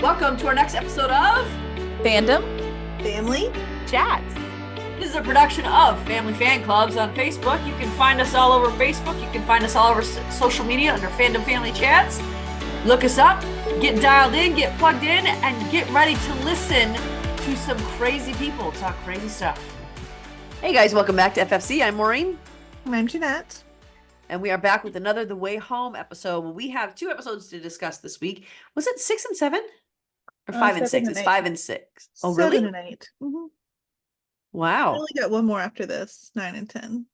Welcome to our next episode of Fandom Family Chats. This is a production of Family Fan Clubs on Facebook. You can find us all over Facebook. You can find us all over social media under Fandom Family Chats. Look us up, get dialed in, get plugged in, and get ready to listen to some crazy people talk crazy stuff. Hey guys, welcome back to FFC. I'm Maureen. I'm Jeanette. And we are back with another The Way Home episode. We have 2 episodes to discuss this week. Was it 6 and 7? Or 5 and 6? It's 5 and 6. Oh, really? 7 and 8. Mm-hmm. Wow. I only got one more after this, 9 and 10.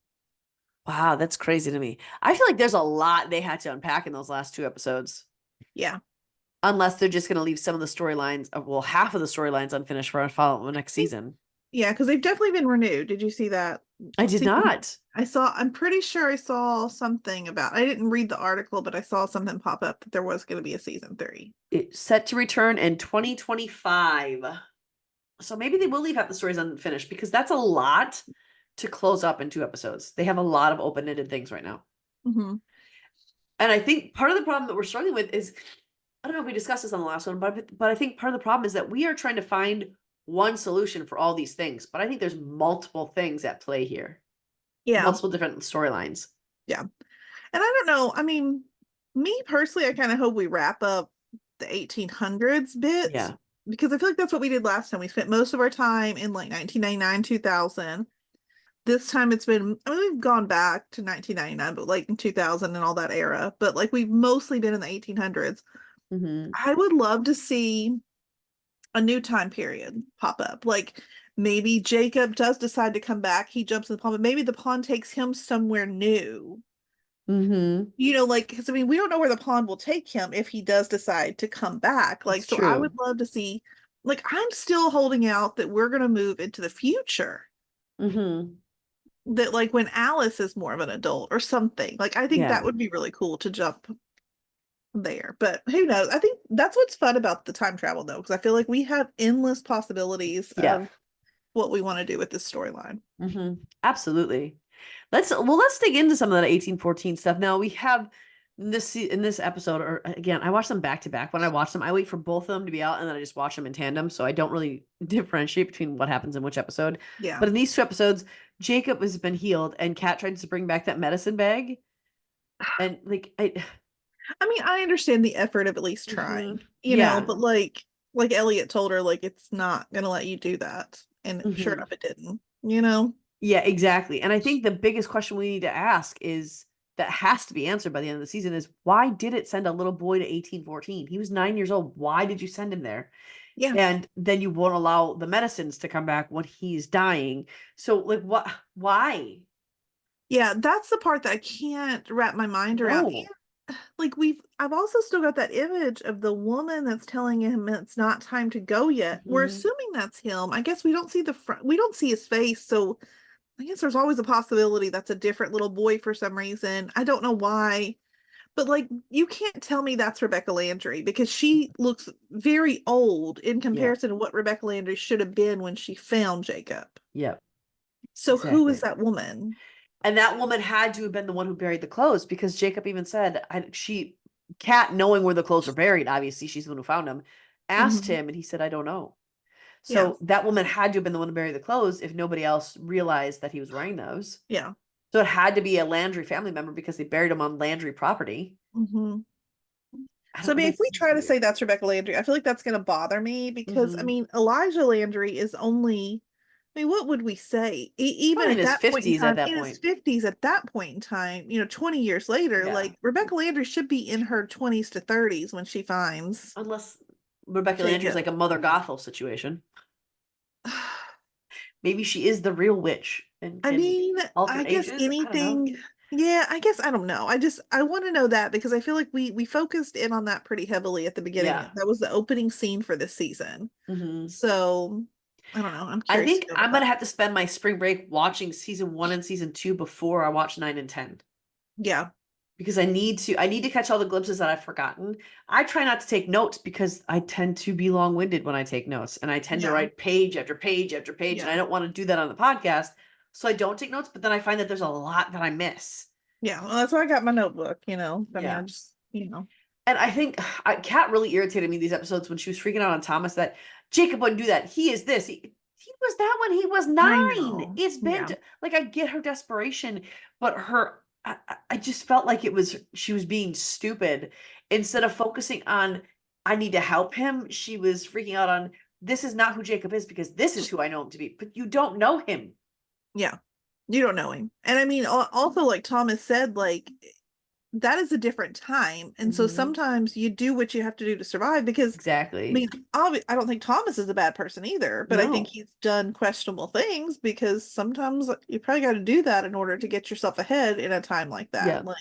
Wow, that's crazy to me. I feel like there's a lot they had to unpack in those last 2 episodes. Yeah. Unless they're just going to leave some of the storylines, well, half of the storylines unfinished for the next season. Yeah, because they've definitely been renewed. Did you see that? I did not. I'm pretty sure I saw something I didn't read the article, but I saw something pop up that there was going to be a season 3. It's set to return in 2025. So maybe they will leave half the stories unfinished because that's a lot to close up in 2 episodes. They have a lot of open-ended things right now. Mm-hmm. And I think part of the problem that we're struggling with is, I don't know if we discussed this on the last one, but I think part of the problem is that we are trying to find one solution for all these things. But I think there's multiple things at play here. Yeah. Multiple different storylines. Yeah. And I don't know. I mean, me personally, I kind of hope we wrap up the 1800s bit. Yeah. Because I feel like that's what we did last time. We spent most of our time in like 1999, 2000. This time it's been, I mean, we've gone back to 1999, but like in 2000 and all that era. But like we've mostly been in the 1800s. Mm-hmm. I would love to see a new time period pop up. Like maybe Jacob does decide to come back. He jumps in the pond, but maybe the pond takes him somewhere new. Mm-hmm. You know, like, because I mean, we don't know where the pond will take him if he does decide to come back. Like, That's so true. I would love to see, like, I'm still holding out that we're going to move into the future. Mm-hmm. That, like, when Alice is more of an adult or something. Like, I think that would be really cool to jump there. But who knows? I think that's what's fun about the time travel, though, because I feel like we have endless possibilities of what we want to do with this storyline. Mm-hmm. Absolutely. Let's dig into some of that 1814 stuff. Now we have in this episode, or again, I watch them back to back. When I watch them, I wait for both of them to be out and then I just watch them in tandem. So I don't really differentiate between what happens in which episode. Yeah. But in these 2 episodes, Jacob has been healed and Kat tries to bring back that medicine bag. And like I mean, I understand the effort of at least trying, you know, but like Elliott told her, like, it's not gonna let you do that. And sure enough, it didn't, you know? Yeah, exactly. And I think the biggest question we need to ask is that has to be answered by the end of the season is why did it send a little boy to 1814? He was 9 years old. Why did you send him there? Yeah. And then you won't allow the medicines to come back when he's dying. So like what, why? Yeah, that's the part that I can't wrap my mind around. No. Like I've also still got that image of the woman that's telling him it's not time to go yet. We're assuming that's him. I guess we don't see the front, we don't see his face, so I guess there's always a possibility that's a different little boy for some reason. I don't know why, but like you can't tell me that's Rebecca Landry because she looks very old in comparison to what Rebecca Landry should have been when she found Jacob. Yep. So who is that woman? And that woman had to have been the one who buried the clothes because Jacob even said, Kat, knowing where the clothes were buried, obviously she's the one who found them, asked him and he said, I don't know. So that woman had to have been the one to bury the clothes if nobody else realized that he was wearing those. Yeah. So it had to be a Landry family member because they buried him on Landry property. Mm-hmm. So I mean, if we try to say that's Rebecca Landry, I feel like that's going to bother me because I mean, Elijah Landry is only, I mean, what would we say? Even at that point in time, in his 50s at that point in time, you know, 20 years later, like Rebecca Landry should be in her 20s to 30s when she finds. Unless Rebecca Landry is like a Mother Gothel situation. Maybe she is the real witch. And I mean, I guess anything. I guess I don't know. I want to know that because I feel like we focused in on that pretty heavily at the beginning. That was the opening scene for this season. So I don't know. I'm curious. I think I'm gonna have to spend my spring break watching season 1 and season 2 before I watch 9 and 10. Yeah. Because I need to catch all the glimpses that I've forgotten. I try not to take notes because I tend to be long-winded when I take notes and I tend to write page after page after page and I don't want to do that on the podcast. So I don't take notes, but then I find that there's a lot that I miss. Yeah, well, that's why I got my notebook, you know. I mean, I just, you know. And I think Kat really irritated me these episodes when she was freaking out on Thomas that Jacob wouldn't do that. He is this. He was that when he was I 9. know. It's been Yeah. like I get her desperation, but I just felt like she was being stupid instead of focusing on I need to help him. She was freaking out on this is not who Jacob is because this is who I know him to be, but you don't know him. Yeah. You don't know him. And I mean, also, like Thomas said, like, that is a different time. And so sometimes you do what you have to do to survive because, I Exactly. mean, I don't think Thomas is a bad person either, but I think No. he's done questionable things because sometimes you probably got to do that in order to get yourself ahead in a time like that. Yeah. Like,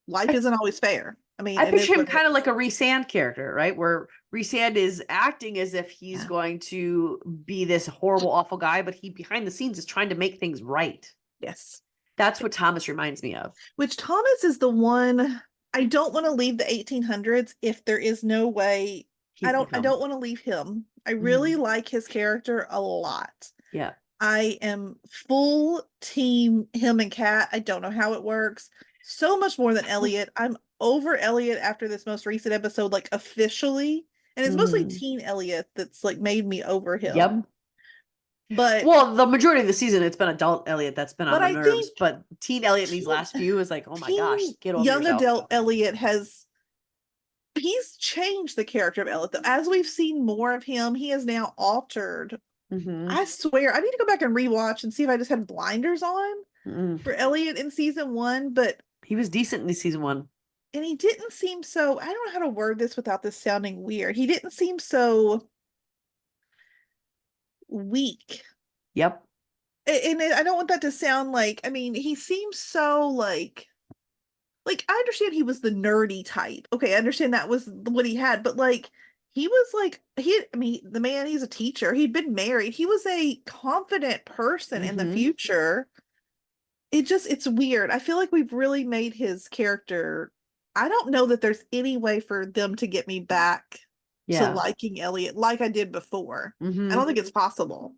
life isn't always fair. I mean, I it is picture him what it kind of is. like a Resand character, right? Where Resand is acting as if he's Yeah. going to be this horrible, awful guy, but he behind the scenes is trying to make things right. Yes. That's what Thomas reminds me of. Which Thomas is the one I don't want to leave the 1800s if there is no way. He can I come. don't want to leave him. I really Mhm. like his character a lot. Yeah. I am full team him and Kat. I don't know how it works. So much more than Elliott. I'm over Elliott after this most recent episode, like officially. And it's mostly Mhm. teen Elliott that's like made me over him. Yep. But Well, the majority of the season, it's been adult Elliot that's been on but my I nerves, think but teen Elliot in these teen last few is like, oh my gosh, teen get over young yourself. adult Elliott he's changed the character of Elliot. As we've seen more of him, he is now altered. Mm-hmm. I swear, I need to go back and rewatch and see if I just had blinders on Mm-mm. for Elliot in season one, but He was decent in season 1. and he didn't seem so, I don't know how to word this without this sounding weird. He didn't seem so weak. Yep. And I don't want that to sound like, I mean, he seems so like I understand he was the nerdy type. Okay, I understand that was what he had, but like he was like I mean, the man, he's a teacher. He'd been married. He was a confident person in the Mm-hmm. future. It's weird. I feel like we've really made his character. I don't know that there's any way for them to get me back to Yeah. liking Elliot like I did before. I Mm-hmm. don't think it's possible.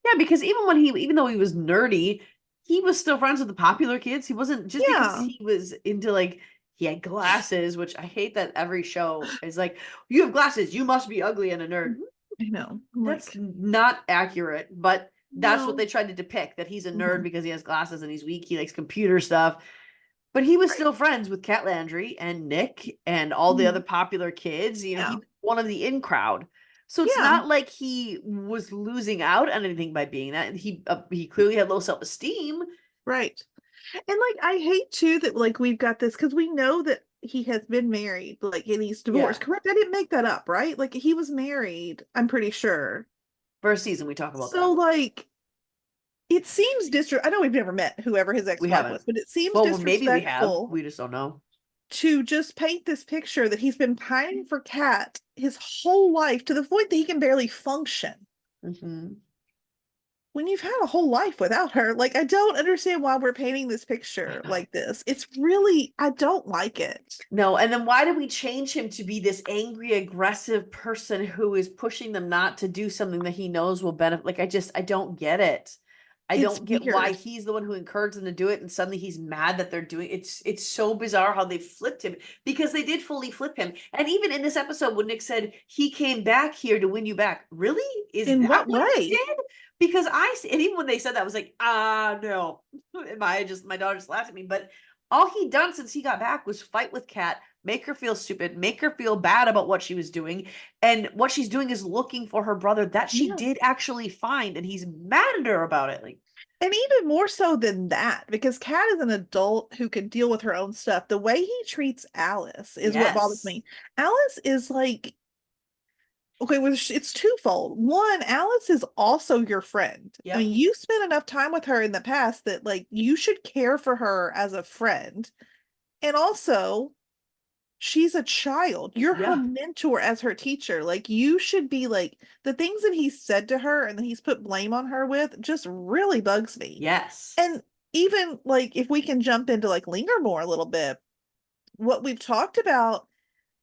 Yeah, because even though he was nerdy, he was still friends with the popular kids. He wasn't just because Yeah. he was into like he had glasses, which I hate that every show is like, you have glasses, you must be ugly and a nerd. Mhm. I know. I'm That's like, not accurate, but that's what no. they tried to depict that he's a nerd Mhm. because he has glasses and he's weak, he likes computer stuff. But he was Right. still friends with Cat Landry and Nick and all the other Mhm. popular kids. Yeah. He was one of the in crowd. So it's Yeah. not like he was losing out on anything by being that. And he clearly had low self-esteem. Right. And like I hate too that like we've got this because we know that he has been married, like and he's Yeah. divorced. Correct? I didn't make that up, right? Like he was married, I'm pretty sure. First season, we talk about So that. like it seems I know we've never met whoever his We ex-wife haven't. was, but it seems Well, maybe we have. disrespectful We just don't know. to just paint this picture that he's been pining for Kat his whole life to the point that he can barely function. Mm-hmm. When you've had a whole life without her, like I don't understand why we're painting this I picture know. like this. It's really, I don't like it. No, and then why did we change him to be this angry, aggressive person who is pushing them not to do something that he knows will benefit? Like, I don't get it. I It's don't get why weird. he's the one who encouraged them to do it, and suddenly he's mad that they're doing it. It's so bizarre how they flipped him because they did fully flip him. And even in this episode, when Nick said he came back here to win you back, really? Is In that what what he way? did? Because and even when they said that, I was like, no. My daughter just laughed at me, but all he done since he got back was fight with Kat, make her feel stupid, make her feel bad about what she was doing. And what she's doing is looking for her brother that she Yeah. did actually find. And he's mad at her about it. Like, And even more so than that, because Kat is an adult who can deal with her own stuff. The way he treats Alice is what bothers yes. me. Alice is like, okay, well, it's twofold. One, Alice is also your friend. I Yep. mean, you spent enough time with her in the past that like you should care for her as a friend. And also, she's a child. You're her Yeah. mentor as her teacher. Like you should be like the things that he said to her and that he's put blame on her with just really bugs me. Yes. And even like if we can jump into like Lingermore a little bit, what we've talked about,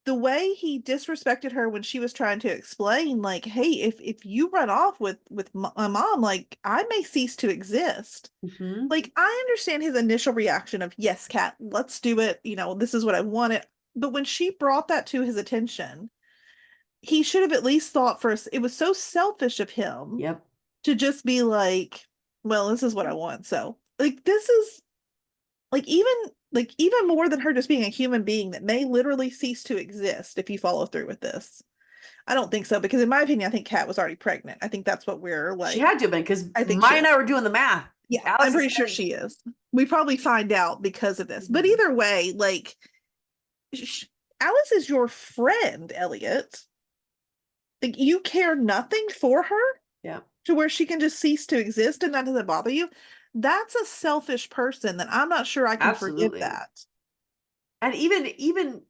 the way he disrespected her when she was trying to explain, like, hey, if you run off with my mom, like I may cease to exist. Mm-hmm. Like I understand his initial reaction of yes, Kat, let's do it. You know, this is what I wanted. but when she brought that to his attention, he should have at least thought first. It was so selfish of him Yep. to just be like, well, this is what I want. So, like, this is even more than her just being a human being that may literally cease to exist if you follow through with this. I don't think so, because in my opinion, I think Kat was already pregnant. I think that's what we're She like. had to have been, because I think she Maya and is. I were doing the math. Yeah, Alice I'm is pretty sure having, she is. We probably find out because of this. But either way, like, Alice is your friend, Elliott. Like, you care nothing for her yeah. to where she can just cease to exist and that doesn't bother you. That's a selfish person that I'm not sure I can forgive Absolutely. that. And even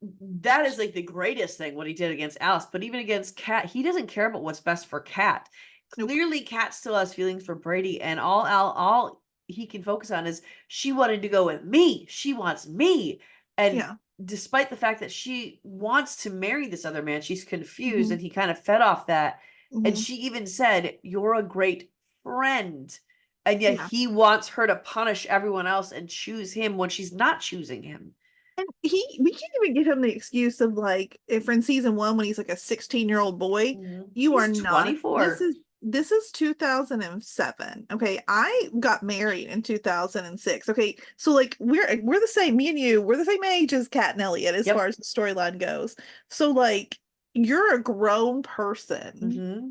that is like the greatest thing what he did against Alice, but even against Kat, he doesn't care about what's best for Kat. Nope. Clearly, Kat still has feelings for Brady, and all he can focus on is she wanted to go with me. She wants me, and Yeah. despite the fact that she wants to marry this other man, she's confused, Hmm. and he kind of fed off that. And Hmm. she even said, "You're a great friend." And yet Yeah. he wants her to punish everyone else and choose him when she's not choosing him. And we can't even give him the excuse of like, if in season one when he's like a 16-year-old boy, you are He's not. This 24. is this is 2007. Okay, I got married in 2006. Okay, so like we're the same. Me and you, we're the same age as Kat and Elliot as far Yep. as the storyline goes. So like, you're a grown person. Hmm.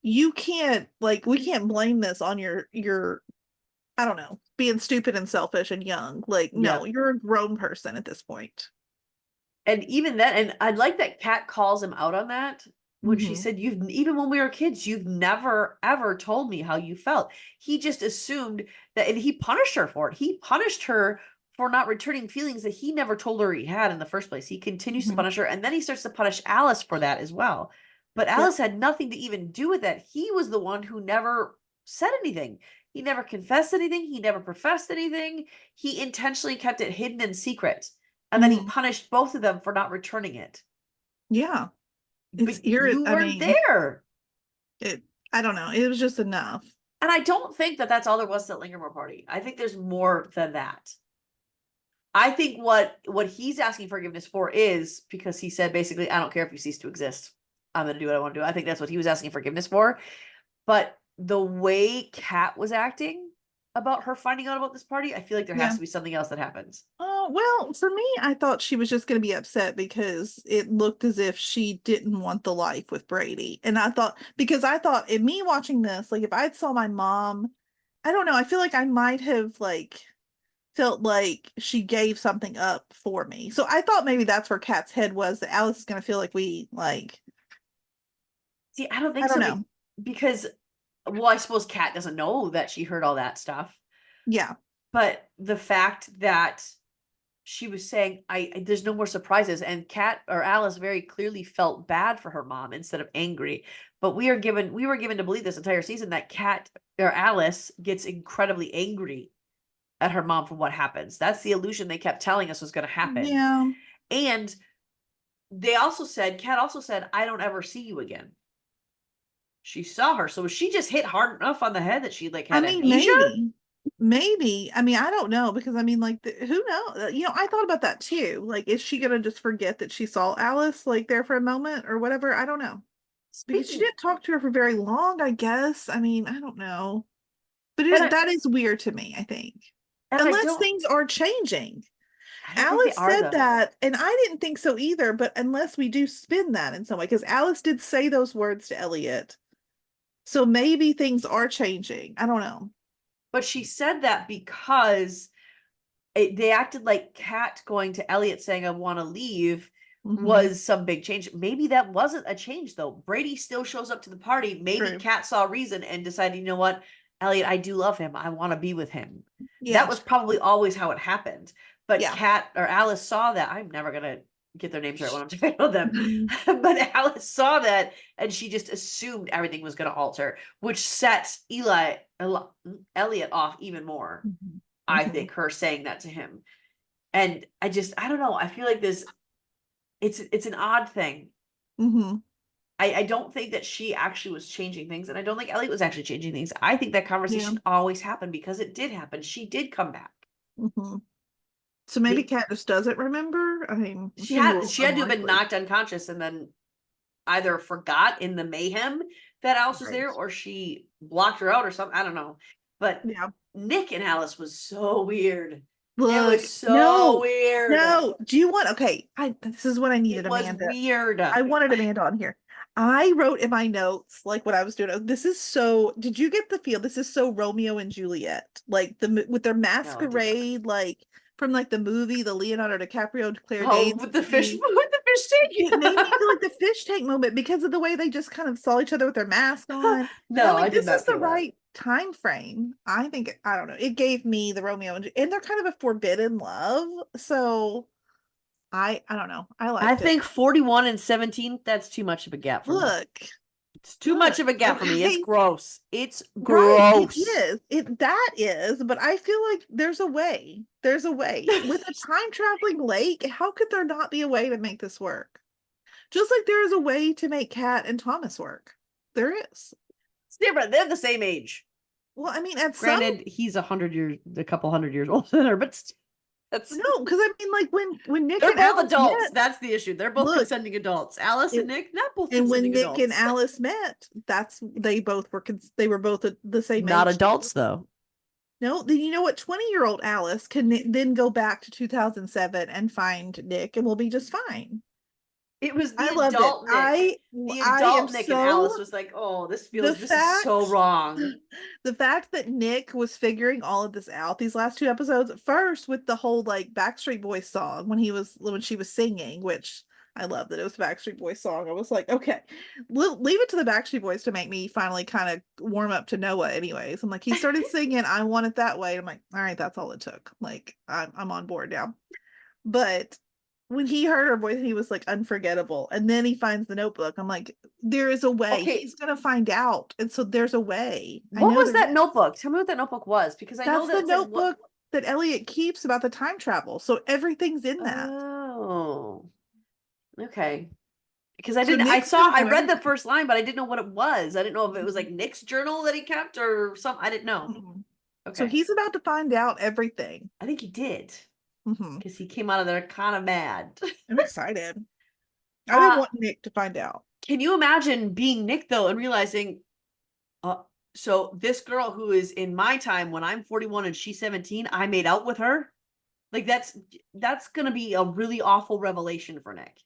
You can't like we can't blame this on your I don't know, being stupid and selfish and young. Like, no, Yep. you're a grown person at this point. And even that, and I like that Kat calls him out on that when she Hmm. said, "You've even when we were kids, you've never ever told me how you felt." He just assumed that, and he punished her for it. He punished her for not returning feelings that he never told her he had in the first place. He continues to Hmm. punish her, and then he starts to punish Alice for that as well. But Yep. Alice had nothing to even do with that. He was the one who never said anything. He never confessed anything. He never professed anything. He intentionally kept it hidden and secret. And then he Hmm. punished both of them for not returning it. Yeah. It's But irrit. you I weren't mean, there. it. I don't know. It was just enough. And I don't think that that's all there was to that Lingermore party. I think there's more than that. I think what he's asking forgiveness for is because he said basically, I don't care if you cease to exist. I'm going to do what I want to do. I think that's what he was asking forgiveness for. But the way Kat was acting about her finding out about this party, I feel like there has Yeah. to be something else that happens. Oh, well, for me, I thought she was just going to be upset because it looked as if she didn't want the life with Brady. And I thought, because I thought in me watching this, like if I'd saw my mom, I don't know, I feel like I might have like felt like she gave something up for me. So I thought maybe that's where Kat's head was, that Alice is going to feel like we like, See, I don't I think don't so know. because, well, I suppose Kat doesn't know that she heard all that stuff. Yeah. But the fact that she was saying, there's no more surprises, and Kat or Alice very clearly felt bad for her mom instead of angry. But we were given to believe this entire season that Kat or Alice gets incredibly angry at her mom for what happens. That's the illusion they kept telling us was going to happen. Yeah. And Kat also said, I don't ever see you again. She saw her. So she just hit hard enough on the head that she like I had mean, amnesia? maybe. I mean, I don't know because I mean, like, who knows? You know, I thought about that too. Like, is she gonna just forget that she saw Alice like there for a moment or whatever? I don't know because she Speaking, didn't talk to her for very long. I guess. I mean, I don't know, but and I, that is weird to me. I think and I unless don't things are changing. I don't think they Alice are said though. that, and I didn't think so either. But unless we do spin that in some way, because Alice did say those words to Elliot, so maybe things are changing. I don't know. But she said that because they acted like Kat going to Elliot saying, I want to leave Hmm. was some big change. Maybe that wasn't a change though. Brady still shows up to the party. Maybe True. Kat saw reason and decided, you know what, Elliot, I do love him. I want to be with him. That Yeah. was probably always how it happened. But Yeah. Kat or Alice saw that. I'm never going to get their names right when I'm talking about them. Mhm. But Alice saw that and she just assumed everything was going to alter, which set Elliot off even more. Mhm. I Mhm. think her saying that to him. And I don't know. I feel like it's an odd thing. Mhm. I don't think that she actually was changing things, and I don't think Elliot was actually changing things. I think that Yeah. conversation always happened because it did happen. She did come back. Mhm. So maybe Kat just doesn't remember. I mean, she had to have been unlikely. knocked unconscious and then either forgot in the mayhem that Alice was there, Right. or she blocked her out or something. I don't know. But Yeah. Nick and Alice was so weird. It Look, was so weird. no. Do you want? Okay, this is what I needed, It was Amanda. weird. I wanted Amanda on here. I wrote in my notes, like what I was doing. This is so. Did you get the feel? This is so Romeo and Juliet, like with their masquerade, like from like the movie, the Leonardo DiCaprio Claire Oh, Danes with the fish, movie. with the fish tank. It made me feel like the fish tank moment because of the way they just kind of saw each other with their mask on. And No, I'm like, I did this is not the feel that. right time frame. I think, I don't know. It gave me the Romeo and they're kind of a forbidden love. So I don't know. I I liked it. think 41 and 17, that's too much of a gap for me. Look, It's too much of a gap for me. It's okay. gross. It's Right, gross. it is. That is, but I feel like there's a way. There's a way. With a time traveling lake, how could there not be a way to make this work? Just like there is a way to make Kat and Thomas work. There is. It's different. They're the same age. Well, I mean, at Granted, he's a couple hundred years older than her, but that's no, because I mean, like when Nick they're and both Alice adults. met, That's the issue. They're both look, consenting adults. Alice and Nick, not both and when consenting Nick adults. and Alice met, they both were they were both the same Not age. adults though. No, then you know what? 20-year-old Alice can then go back to 2007 and find Nick, and we'll be just fine. It was the I loved it. adult Nick. The adult Nick and Alice was like, "Oh, this is so wrong." The fact that Nick was figuring all of this out these last 2 episodes, first with the whole like Backstreet Boys song when she was singing, which I love that it was a Backstreet Boys song. I was like, okay, leave it to the Backstreet Boys to make me finally kind of warm up to Noah. Anyways, I'm like, he started singing "I Want It That Way." I'm like, all right, that's all it took. Like, I'm on board now. But when he heard her voice, he was like unforgettable. And then he finds the notebook. I'm like, there is a way. Okay. He's gonna find out. And so there's a way. What was that notebook? Tell me what that notebook was, because I know that's that the notebook that Elliott keeps about the time travel. So everything's in that. Oh, okay. Because So I read the first line, but I didn't know what it was. I didn't know if it was like Nick's journal that he kept or something. I didn't know. Okay. So he's about to find out everything. I think he did. Because he came out of there kind of mad. I'm excited. I didn't want Nick to find out. Can you imagine being Nick though and realizing, so this girl who is in my time when I'm 41 and she's 17, I made out with her? Like that's gonna be a really awful revelation for Nick.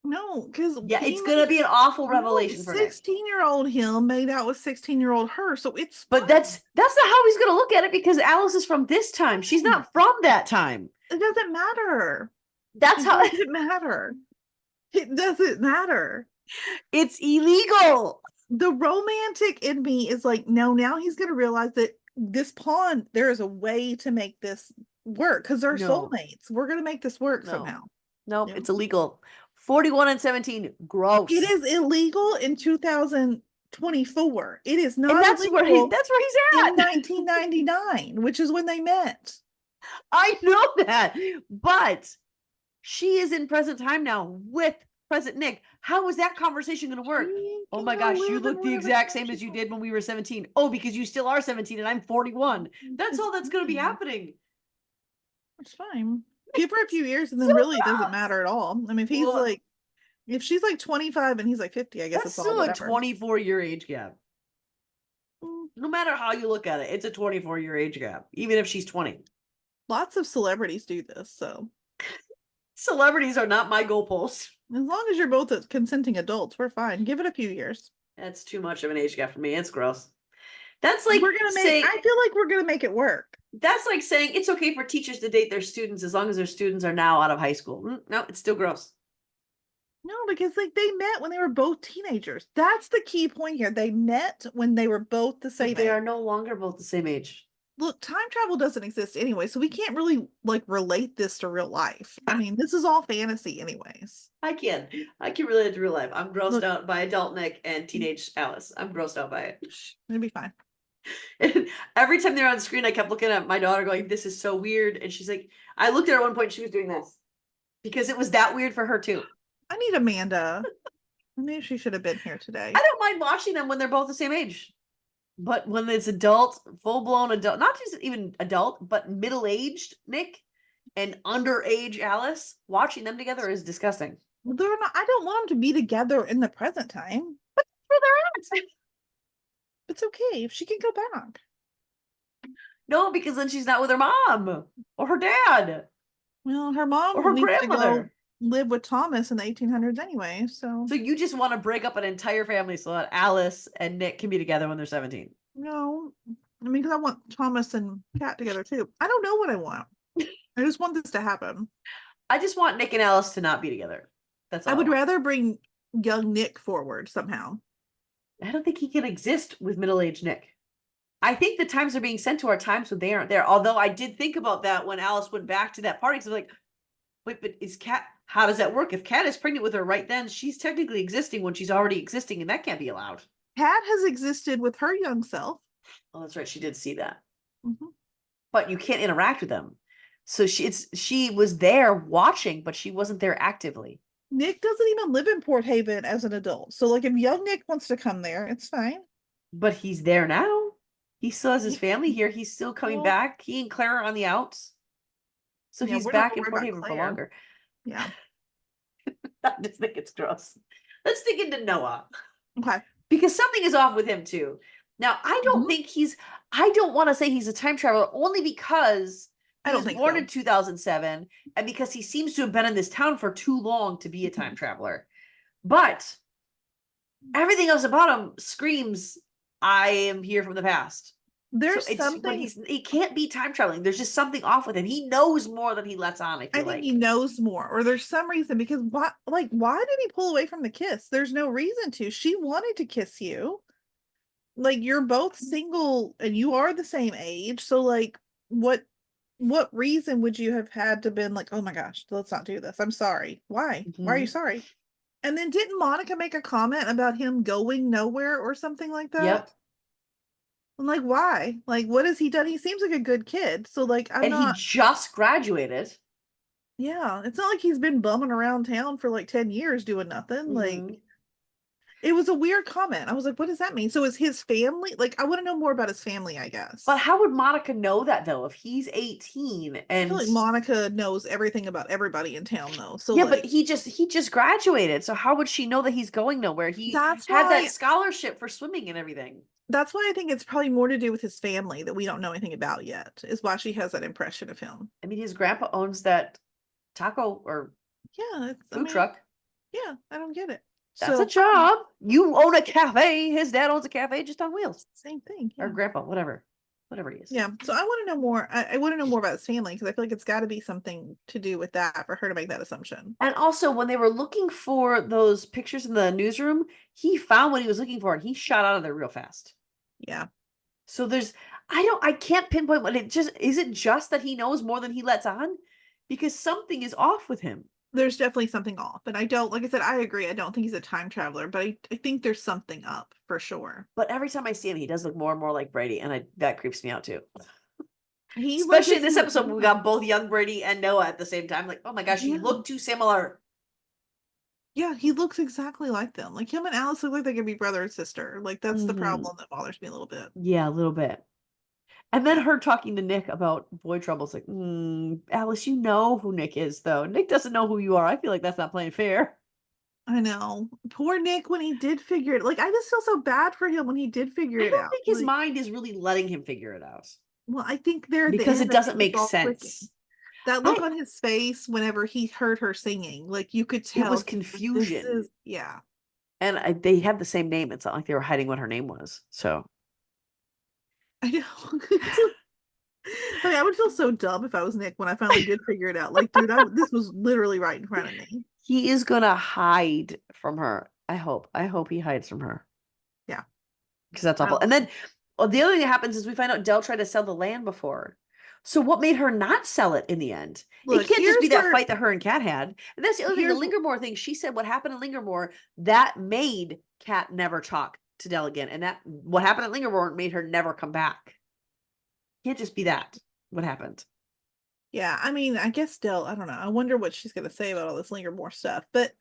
No, because it's gonna be an awful revelation for Nick. 16-year-old him made out with 16-year-old her, so it's but fine. That's not how he's gonna look at it, because Alice is from this time. She's not from that time. It doesn't matter. That's how it doesn't matter. It doesn't matter. It's illegal. The romantic in me is like, no, now he's gonna realize that this pawn, there is a way to make this work because they're soulmates. We're gonna make this work somehow. Nope, it's illegal. 41 and 17, gross. It is illegal in 2024. It is not. And that's illegal where he's at. In 1999, which is when they met. I know that, but she is in present time now with present Nick. How is that conversation going to work? Oh my gosh, you look the exact same as you did when we were 17. Oh, because you still are 17 and I'm 41. That's all that's going to be happening. It's fine. Give her a few years and then really it doesn't matter at all. I mean, if he's if she's like 25 and he's like 50, I guess it's still all a 24-year age gap. No matter how you look at it, it's a 24-year age gap, even if she's 20. Lots of celebrities do this, so. Celebrities are not my goalpost. As long as you're both consenting adults, we're fine. Give it a few years. That's too much of an age gap for me. It's gross. That's like I feel like we're gonna make it work. That's like saying it's okay for teachers to date their students as long as their students are now out of high school. No, it's still gross. No, because like they met when they were both teenagers. That's the key point here. They met when they were both the same age. They are no longer both the same age. Look, time travel doesn't exist anyway, so we can't really like relate this to real life. I mean, this is all fantasy anyways. I can relate it to real life. I'm grossed out by adult Nick and teenage Alice. I'm grossed out by it. It'll be fine. And every time they're on screen, I kept looking at my daughter going, this is so weird. And she's like, I looked at her at one point, she was doing this because it was that weird for her too. I need Amanda. Maybe she should have been here today. I don't mind watching them when they're both the same age. But when it's adult, full-blown adult, not just even adult, but middle-aged Nick, and underage Alice, watching them together is disgusting. Well, they're not. I don't want them to be together in the present time. But that's where they're at. It's okay if she can go back. No, because then she's not with her mom or her dad. Well, her Or mom her needs to go grandmother. live with Thomas in the 1800s anyway. So So you just want to break up an entire family so that Alice and Nick can be together when they're 17. no, I mean, because I want Thomas and Kat together too. I don't know what I want. I just want this to happen. I just want Nick and Alice to not be together. That's all. I would rather bring young Nick forward somehow. I don't think he can exist with middle-aged Nick. I think the times they're being sent to are times when they aren't there. Although I did think about that when Alice went back to that party. So like, wait, but is Kat, how does that work? If Kat is pregnant with her right then, she's technically existing when she's already existing, and that can't be allowed. Kat has existed with her young self. Oh, that's right. She did see that. Mm-hmm. But you can't interact with them. So she was there watching, but she wasn't there actively. Nick doesn't even live in Port Haven as an adult. So like if young Nick wants to come there, it's fine. But he's there now. He still has his family here. He's still coming back. He and Claire are on the outs. So yeah, he's back in Port Haven for longer. Yeah. I just think it's gross. Let's dig into Noah. Okay. Because something is off with him too. Now, I don't think I don't want to say he's a time traveler only because he was born in 2007 and because he seems to have been in this town for too long to be a time traveler. But everything else about him screams, I am here from the past. There's something he can't be time traveling. There's just something off with him. He knows more than he lets on. I think he knows more, or there's some reason, because why did he pull away from the kiss? There's no reason to. She wanted to kiss you. Like, you're both single and you are the same age. So like, what reason would you have had to been like, oh my gosh, let's not do this. I'm sorry. Why? Why are you sorry? And then didn't Monica make a comment about him going nowhere or something like that? Yep. I'm like, why? Like, what has he done? He seems like a good kid. So like, he just graduated. Yeah. It's not like he's been bumming around town for like 10 years doing nothing. Like, it was a weird comment. I was like, what does that mean? So is his family, like, I want to know more about his family, I guess. But how would Monica know that though? If he's 18 and I feel like Monica knows everything about everybody in town though. So yeah, like, but he just graduated. So how would she know that he's going nowhere? He had that scholarship for swimming and everything. That's why I think it's probably more to do with his family that we don't know anything about yet, is why she has that impression of him. I mean, his grandpa owns that taco or food truck. Yeah, I don't get it. That's a job. You own a cafe. His dad owns a cafe just on wheels. Same thing. Yeah. Or grandpa, whatever he is. Yeah. So I want to know more. I want to know more about his family because I feel like it's got to be something to do with that for her to make that assumption. And also, when they were looking for those pictures in the newsroom, he found what he was looking for and he shot out of there real fast. Yeah. So I can't pinpoint what is it just that he knows more than he lets on? Because something is off with him. There's definitely something off. And I don't, like I said, I agree. I don't think he's a time traveler, but I think there's something up for sure. But every time I see him, he does look more and more like Brady. And that creeps me out too. Especially in this episode, we got both young Brady and Noah at the same time. Like, oh my gosh, you look too similar. Yeah, he looks exactly like them. Like him and Alice look like they could be brother and sister. Like that's the problem that bothers me a little bit. Yeah, a little bit. And then her talking to Nick about boy troubles, like, Alice, you know who Nick is, though. Nick doesn't know who you are. I feel like that's not playing fair. I know. Poor Nick when he did figure it. Like, I just feel so bad for him when he did figure it out. I don't think his mind is really letting him figure it out. Well, I think because it doesn't make sense. Clicking. That look on his face whenever he heard her singing, like you could tell it was confusion. Yeah. And they had the same name. It's not like they were hiding what her name was. So I know. I mean, I would feel so dumb if I was Nick when I finally did figure it out. Like, dude, this was literally right in front of me. He is gonna hide from her. I hope he hides from her. Yeah. Because that's awful. And then the other thing that happens is we find out Dell tried to sell the land before. So what made her not sell it in the end? Look, it can't just be that fight that her and Kat had. And that's the other thing, the Lingermore thing. She said what happened in Lingermore, that made Kat never talk to Dell again. And that what happened at Lingermore made her never come back. Can't just be that. What happened? Yeah, I mean, I guess Dell, I don't know. I wonder what she's going to say about all this Lingermore stuff. But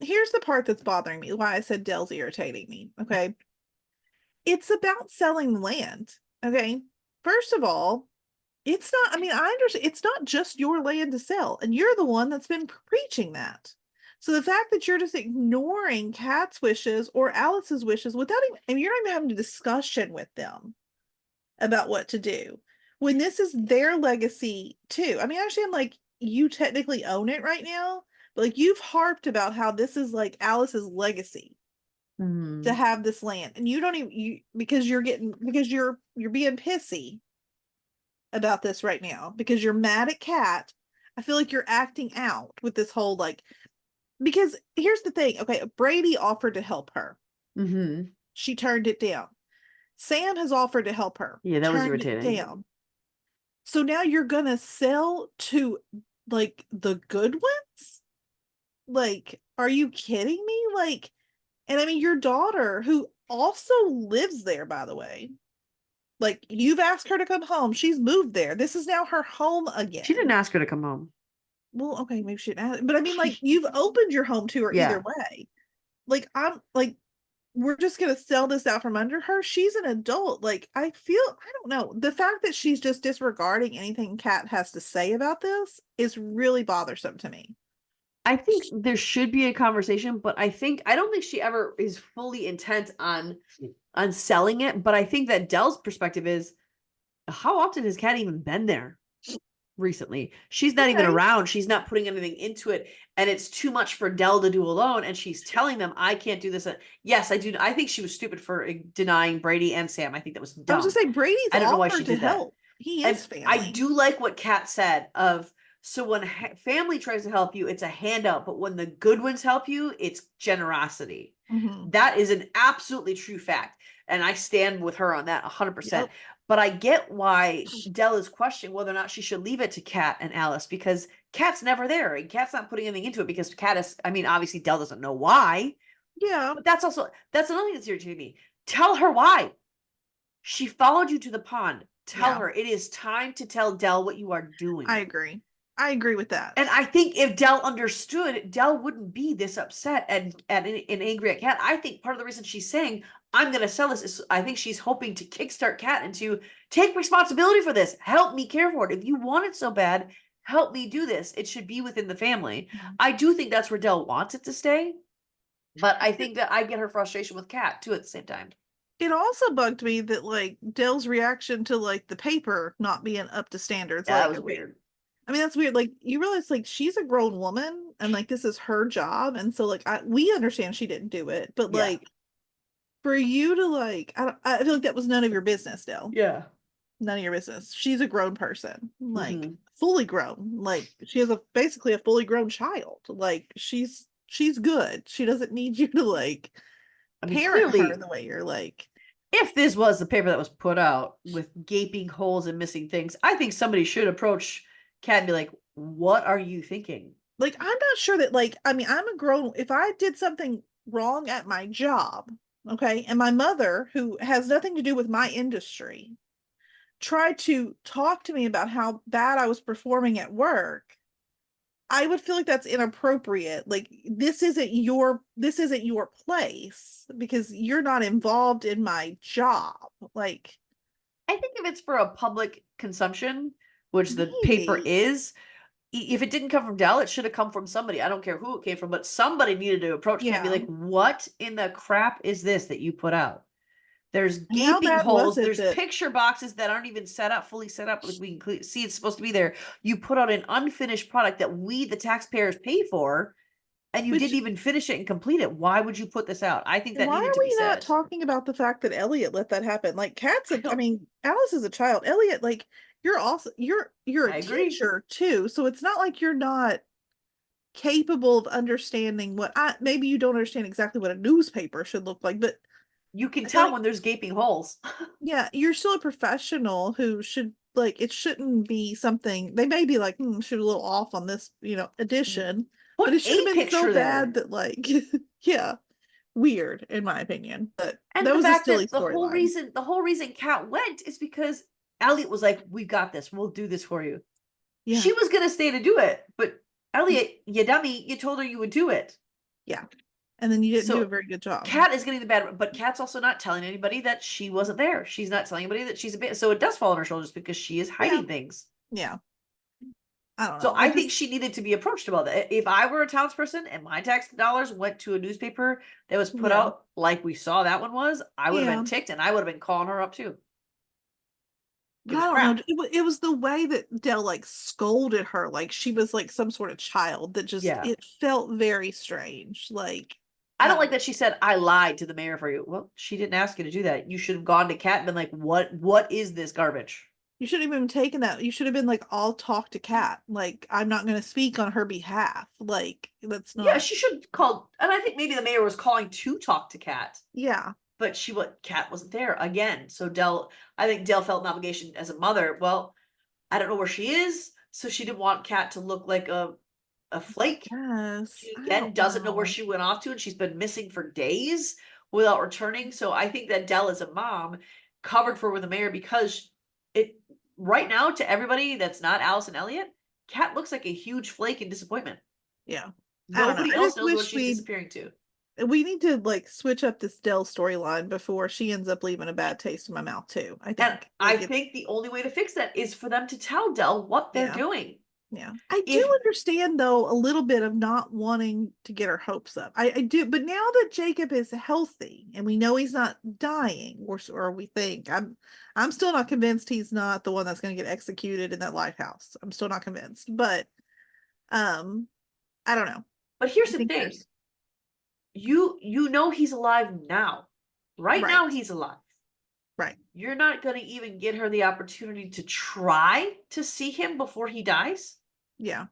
here's the part that's bothering me, why I said Dell's irritating me, okay? It's about selling land, okay? First of all, It's not, I mean, I understand it's not just your land to sell, and you're the one that's been preaching that. So the fact that you're just ignoring Kat's wishes or Alice's wishes without even, and you're not even having a discussion with them about what to do, when this is their legacy too. I mean, actually, I'm like, you technically own it right now, but like you've harped about how this is like Alice's legacy to have this land, and you don't even because you're being pissy about this right now because you're mad at Kat. I feel like you're acting out with this whole like, because here's the thing. Okay, Brady offered to help her. She turned it down. Sam has offered to help her. Yeah, that was turned irritating. it down. So now you're gonna sell to like the good ones? Like, are you kidding me? Like, and I mean your daughter, who also lives there, by the way. Like, you've asked her to come home. She's moved there. This is now her home again. She didn't ask her to come home. Well, okay, maybe she didn't ask, but I mean, like, you've opened your home to her Yeah. either way. Like, I'm like, we're just gonna sell this out from under her. She's an adult. Like, I don't know. The fact that she's just disregarding anything Kat has to say about this is really bothersome to me. I think there should be a conversation, but I don't think she ever is fully intent on selling it. But I think that Dell's perspective is, how often has Kat even been there recently? She's not even around. She's not putting anything into it. And it's too much for Dell to do alone. And she's telling them, I can't do this. Yes, I do. I think she was stupid for denying Brady and Sam. I think that was dumb. I was just saying, Brady's I don't know why she offered to did that. help. He is family. I do like what Kat said of, so when family tries to help you, it's a handout, but when the good ones help you, it's generosity. That is an absolutely true fact. And I stand with her on that 100%. Yep. But I get why Dell is questioning whether or not she should leave it to Kat and Alice, because Kat's never there. And Kat's not putting anything into it because Kat is, I mean, obviously Dell doesn't know why. Yeah. But that's another thing that's irritating me. Tell her why. She followed you to the pond. Tell her it is time to tell Dell what you are doing. I agree with that. And I think if Dell understood, Dell wouldn't be this upset and angry at Kat. I think part of the reason she's saying, I'm going to sell this, is I think she's hoping to kickstart Kat into, take responsibility for this. Help me care for it. If you want it so bad, help me do this. It should be within the family. I do think that's where Dell wants it to stay. But I think that I get her frustration with Kat too at the same time. It also bugged me that like Dell's reaction to like the paper not being up to standards. Yeah, like, that was weird. I mean, that's weird. Like, you realize like she's a grown woman and like this is her job, and so like we understand she didn't do it, but like for you to like, I feel like that was none of your business, Dell. Yeah, none of your business. She's a grown person, like fully grown. Like she has basically a fully grown child. Like she's good. She doesn't need you to like parent her the way you're like. If this was the paper that was put out with gaping holes and missing things, I think somebody should approach Kat and be like, what are you thinking? Like, I'm not sure that, like, I mean, I'm a grown, if I did something wrong at my job, okay, and my mother, who has nothing to do with my industry, tried to talk to me about how bad I was performing at work, I would feel like that's inappropriate. Like, this isn't your place because you're not involved in my job. Like, I think if it's for a public consumption, which the paper is, if it didn't come from Dell, it should have come from somebody. I don't care who it came from, but somebody needed to approach Kat and be like, what in the crap is this that you put out? There's gaping holes. There's picture boxes that aren't even fully set up. Like we can see it's supposed to be there. You put out an unfinished product that we, the taxpayers, pay for, and you didn't even finish it and complete it. Why would you put this out? I think that needed to be said. Why are we not talking about the fact that Elliott let that happen? Like, Kat's I mean, Alice is a child. Elliott, like, you're also you're a teacher too, so it's not like you're not capable of understanding what maybe you don't understand exactly what a newspaper should look like, but you can tell when there's gaping holes. Yeah, you're still a professional who should, like, it shouldn't be something they may be like, should a little off on this, edition. But it should have been so bad that, like, yeah, weird in my opinion. But that was a silly storyline. The whole reason Kat went is because Elliott was like, "We've got this. We'll do this for you." Yeah. She was gonna stay to do it, but Elliott, you dummy, you told her you would do it. Yeah. And then you didn't do So a very good job. Kat is getting the bad, but Kat's also not telling anybody that she wasn't there. She's not telling anybody that she's a bit. So it does fall on her shoulders because she is hiding things. Yeah. I don't So know. I think she needed to be approached about that. If I were a townsperson and my tax dollars went to a newspaper that was put out like we saw that one was, I would have been ticked and I would have been calling her up too. I don't know. It was the way that Dell like scolded her, like she was like some sort of child that just it felt very strange. Like I don't like that she said, I lied to the mayor for you. Well, she didn't ask you to do that. You should have gone to Kat and been like, what is this garbage? You shouldn't have even taken that. You should have been like, I'll talk to Kat. Like, I'm not going to speak on her behalf. Like, that's not. Yeah, she should call. And I think maybe the mayor was calling to talk to Kat. Yeah. But Kat wasn't there again. So I think Dell felt an obligation as a mother. Well, I don't know where she is. So she didn't want Kat to look like a flake. Yes. She again doesn't know where she went off to, and she's been missing for days without returning. So I think that Dell as a mom covered for with the mayor because right now to everybody that's not Alice and Elliott, Kat looks like a huge flake and disappointment. Yeah. Nobody else knows what she's disappearing to. We need to like switch up this Dell storyline before she ends up leaving a bad taste in my mouth too. I think the only way to fix that is for them to tell Dell what they're doing. Yeah. I do understand though a little bit of not wanting to get her hopes up. I do, but now that Jacob is healthy and we know he's not dying, or we think, I'm still not convinced he's not the one that's going to get executed in that lighthouse. I'm still not convinced, but I don't know. But here's the thing. You know he's alive now. Right now he's alive. Right. You're not going to even get her the opportunity to try to see him before he dies. Yeah.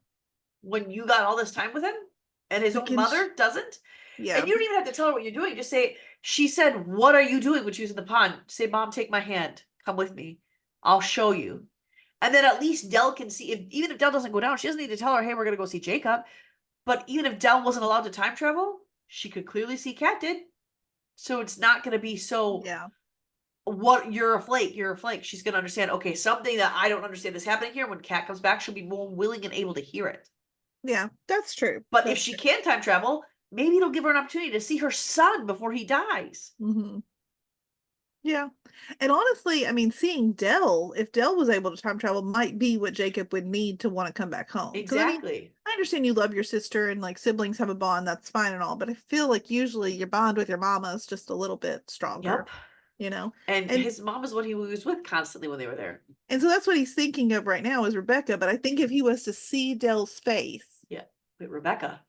When you got all this time with him and his own mother doesn't. Yeah. And you don't even have to tell her what you're doing. Just say, she said, what are you doing when she was in the pond? Say, Mom, take my hand. Come with me. I'll show you. And then at least Dell can see, even if Dell doesn't go down, she doesn't need to tell her, hey, we're going to go see Jacob. But even if Dell wasn't allowed to time travel, she could clearly see Kat did. So it's not going to be so, you're a flake. She's going to understand, okay, something that I don't understand is happening here. When Kat comes back, she'll be more willing and able to hear it. Yeah, that's true. But if she can time travel, maybe it'll give her an opportunity to see her son before he dies. Mm-hmm. Yeah. And honestly, I mean, seeing Dell, if Dell was able to time travel, might be what Jacob would need to want to come back home. Exactly. I mean, I understand you love your sister and like siblings have a bond, that's fine and all, but I feel like usually your bond with your mama is just a little bit stronger. Yep. You know? And his mom is what he was with constantly when they were there. And so that's what he's thinking of right now is Rebecca. But I think if he was to see Dell's face. Yeah. Wait, Rebecca.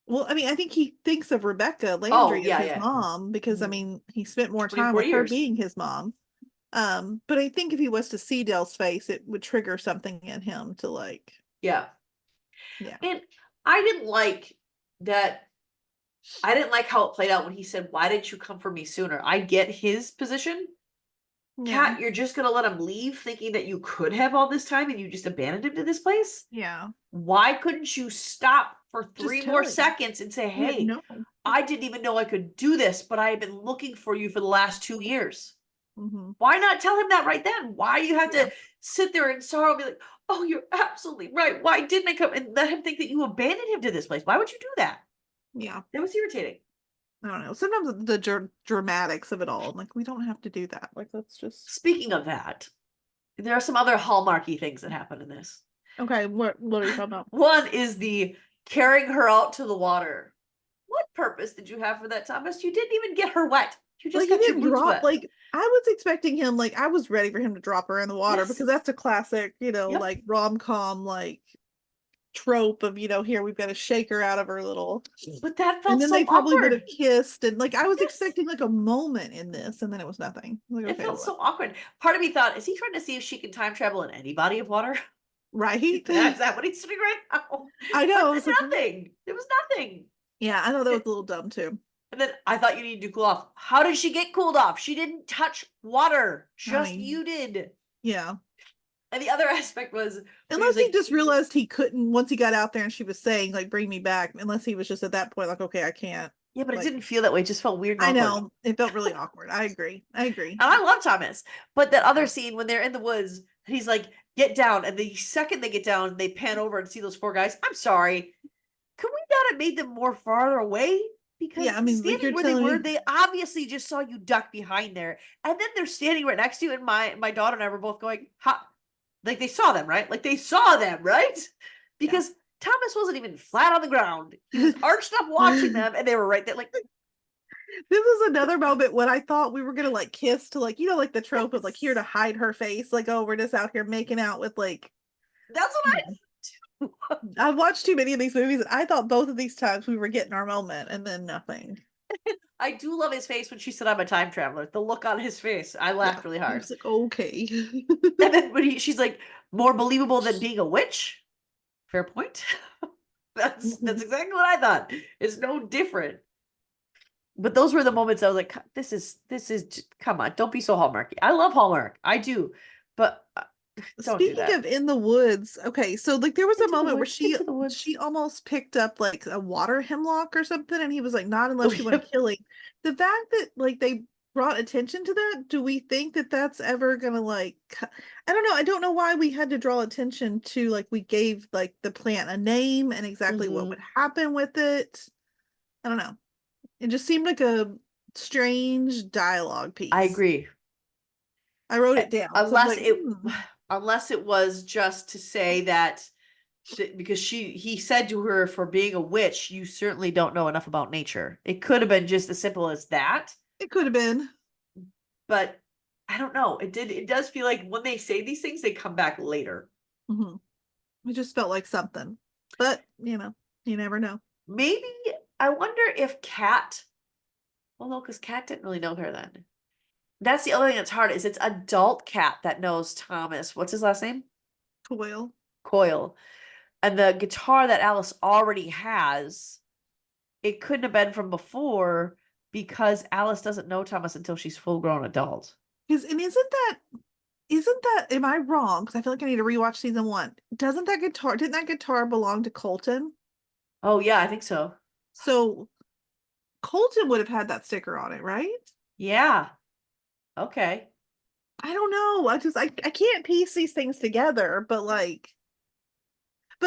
Well, I mean, I think he thinks of Rebecca Landry as his mom because, I mean, he spent more time with her being his mom. But I think if he was to see Dell's face, it would trigger something in him to like. Yeah. And I didn't like that. I didn't like how it played out when he said, why didn't you come for me sooner? I get his position. Kat, you're just going to let him leave thinking that you could have all this time and you just abandoned him to this place? Yeah. Why couldn't you stop for 3 more seconds and say, hey, I didn't even know I could do this, but I have been looking for you for the last 2 years. Mm-hmm. Why not tell him that right then? Why do you have to sit there in sorrow and be like, oh, you're absolutely right. Why didn't I come? And let him think that you abandoned him to this place. Why would you do that? Yeah. That was irritating. I don't know. Sometimes the dramatics of it all, I'm like, we don't have to do that. Like, let's just. Speaking of that, there are some other Hallmarky things that happen in this. Okay, what are you talking about? One is the carrying her out to the water. What purpose did you have for that, Thomas? You didn't even get her wet. You just got your boots wet. Like, I was expecting him, like, I was ready for him to drop her in the water because that's a classic, like rom-com, like, trope of, here we've got to shake her out of her little. But that felt and then so they probably awkward. would have kissed, and like I was expecting like a moment in this, and then it was nothing. Like, it felt so awkward. Part of me thought, is he trying to see if she can time travel in any body of water? Right? Is that what he's doing right now? I know. It was nothing. It was nothing. Yeah, I know that was a little dumb too. And then I thought you needed to cool off. How did she get cooled off? She didn't touch water. Just you did. Yeah. And the other aspect was, unless he just realized he couldn't once he got out there and she was saying like, bring me back, unless he was just at that point like, okay, I can't. Yeah, but it didn't feel that way. It just felt weird. I know. It felt really awkward. I agree. And I love Thomas. But that other scene when they're in the woods, he's like, get down. And the second they get down, they pan over and see those 4 guys. I'm sorry. Could we not have made them more farther away? Because Yeah, I mean, like standing you're where they telling were, me. they obviously just saw you duck behind there. And then they're standing right next to you. And my daughter and I were both going, ha, like they saw them, right? Like they saw them, right? Yeah. Because Thomas wasn't even flat on the ground. He was arched up watching them, and they were right there, like, This is another moment when I thought we were gonna like kiss to like, like the trope of like here to yes. hide her face, like, oh, we're just out here making out with like, That's you what know. I I've watched too many of these movies and I thought both of these times we were getting our moment and then nothing. I do love his face when she said I'm a time traveler. The look on his face. I Yeah. laughed really I hard. was like, okay. And then when she's like, more believable than being a witch. Fair point. That's Mhm. exactly what I thought. It's no different. But those were the moments I was like, this is come on, don't be so Hallmarky. I love Hallmark. I do. But don't do Speaking that. of in the woods, okay, so like there was a Into the moment where woods, she into the woods. she almost picked up like a water hemlock or something, and he was like, not unless you want to killing. The fact that like they brought attention to that, do we think that that's ever gonna like? I don't know. I don't know why we had to draw attention to like we gave like the plant a name and exactly what would Mhm. happen with it. I don't know. It just seemed like a strange dialogue I piece. agree. I wrote it down, so I was Unless like, it unless it was just to say that because he said to her, for being a witch, you certainly don't know enough about nature. It could have been just as simple as that, it could have been. but I don't know. It does feel like when they say these things, they come back later. Hmm. It just felt like something. But, you never know. Maybe I wonder if Kat, well, no, because Kat didn't really know her then. That's the other thing that's hard is it's adult Kat that knows Thomas. What's his last name? Coyle. Coyle. And the guitar that Alice already has, it couldn't have been from before because Alice doesn't know Thomas until she's full grown adult. And isn't that, am I wrong? Because I feel like I need to rewatch season one. Didn't that guitar belong to Colton? Oh yeah, I think so. So Colton would have had that sticker on it, right? Yeah. Okay. I don't know. I can't piece these things together, but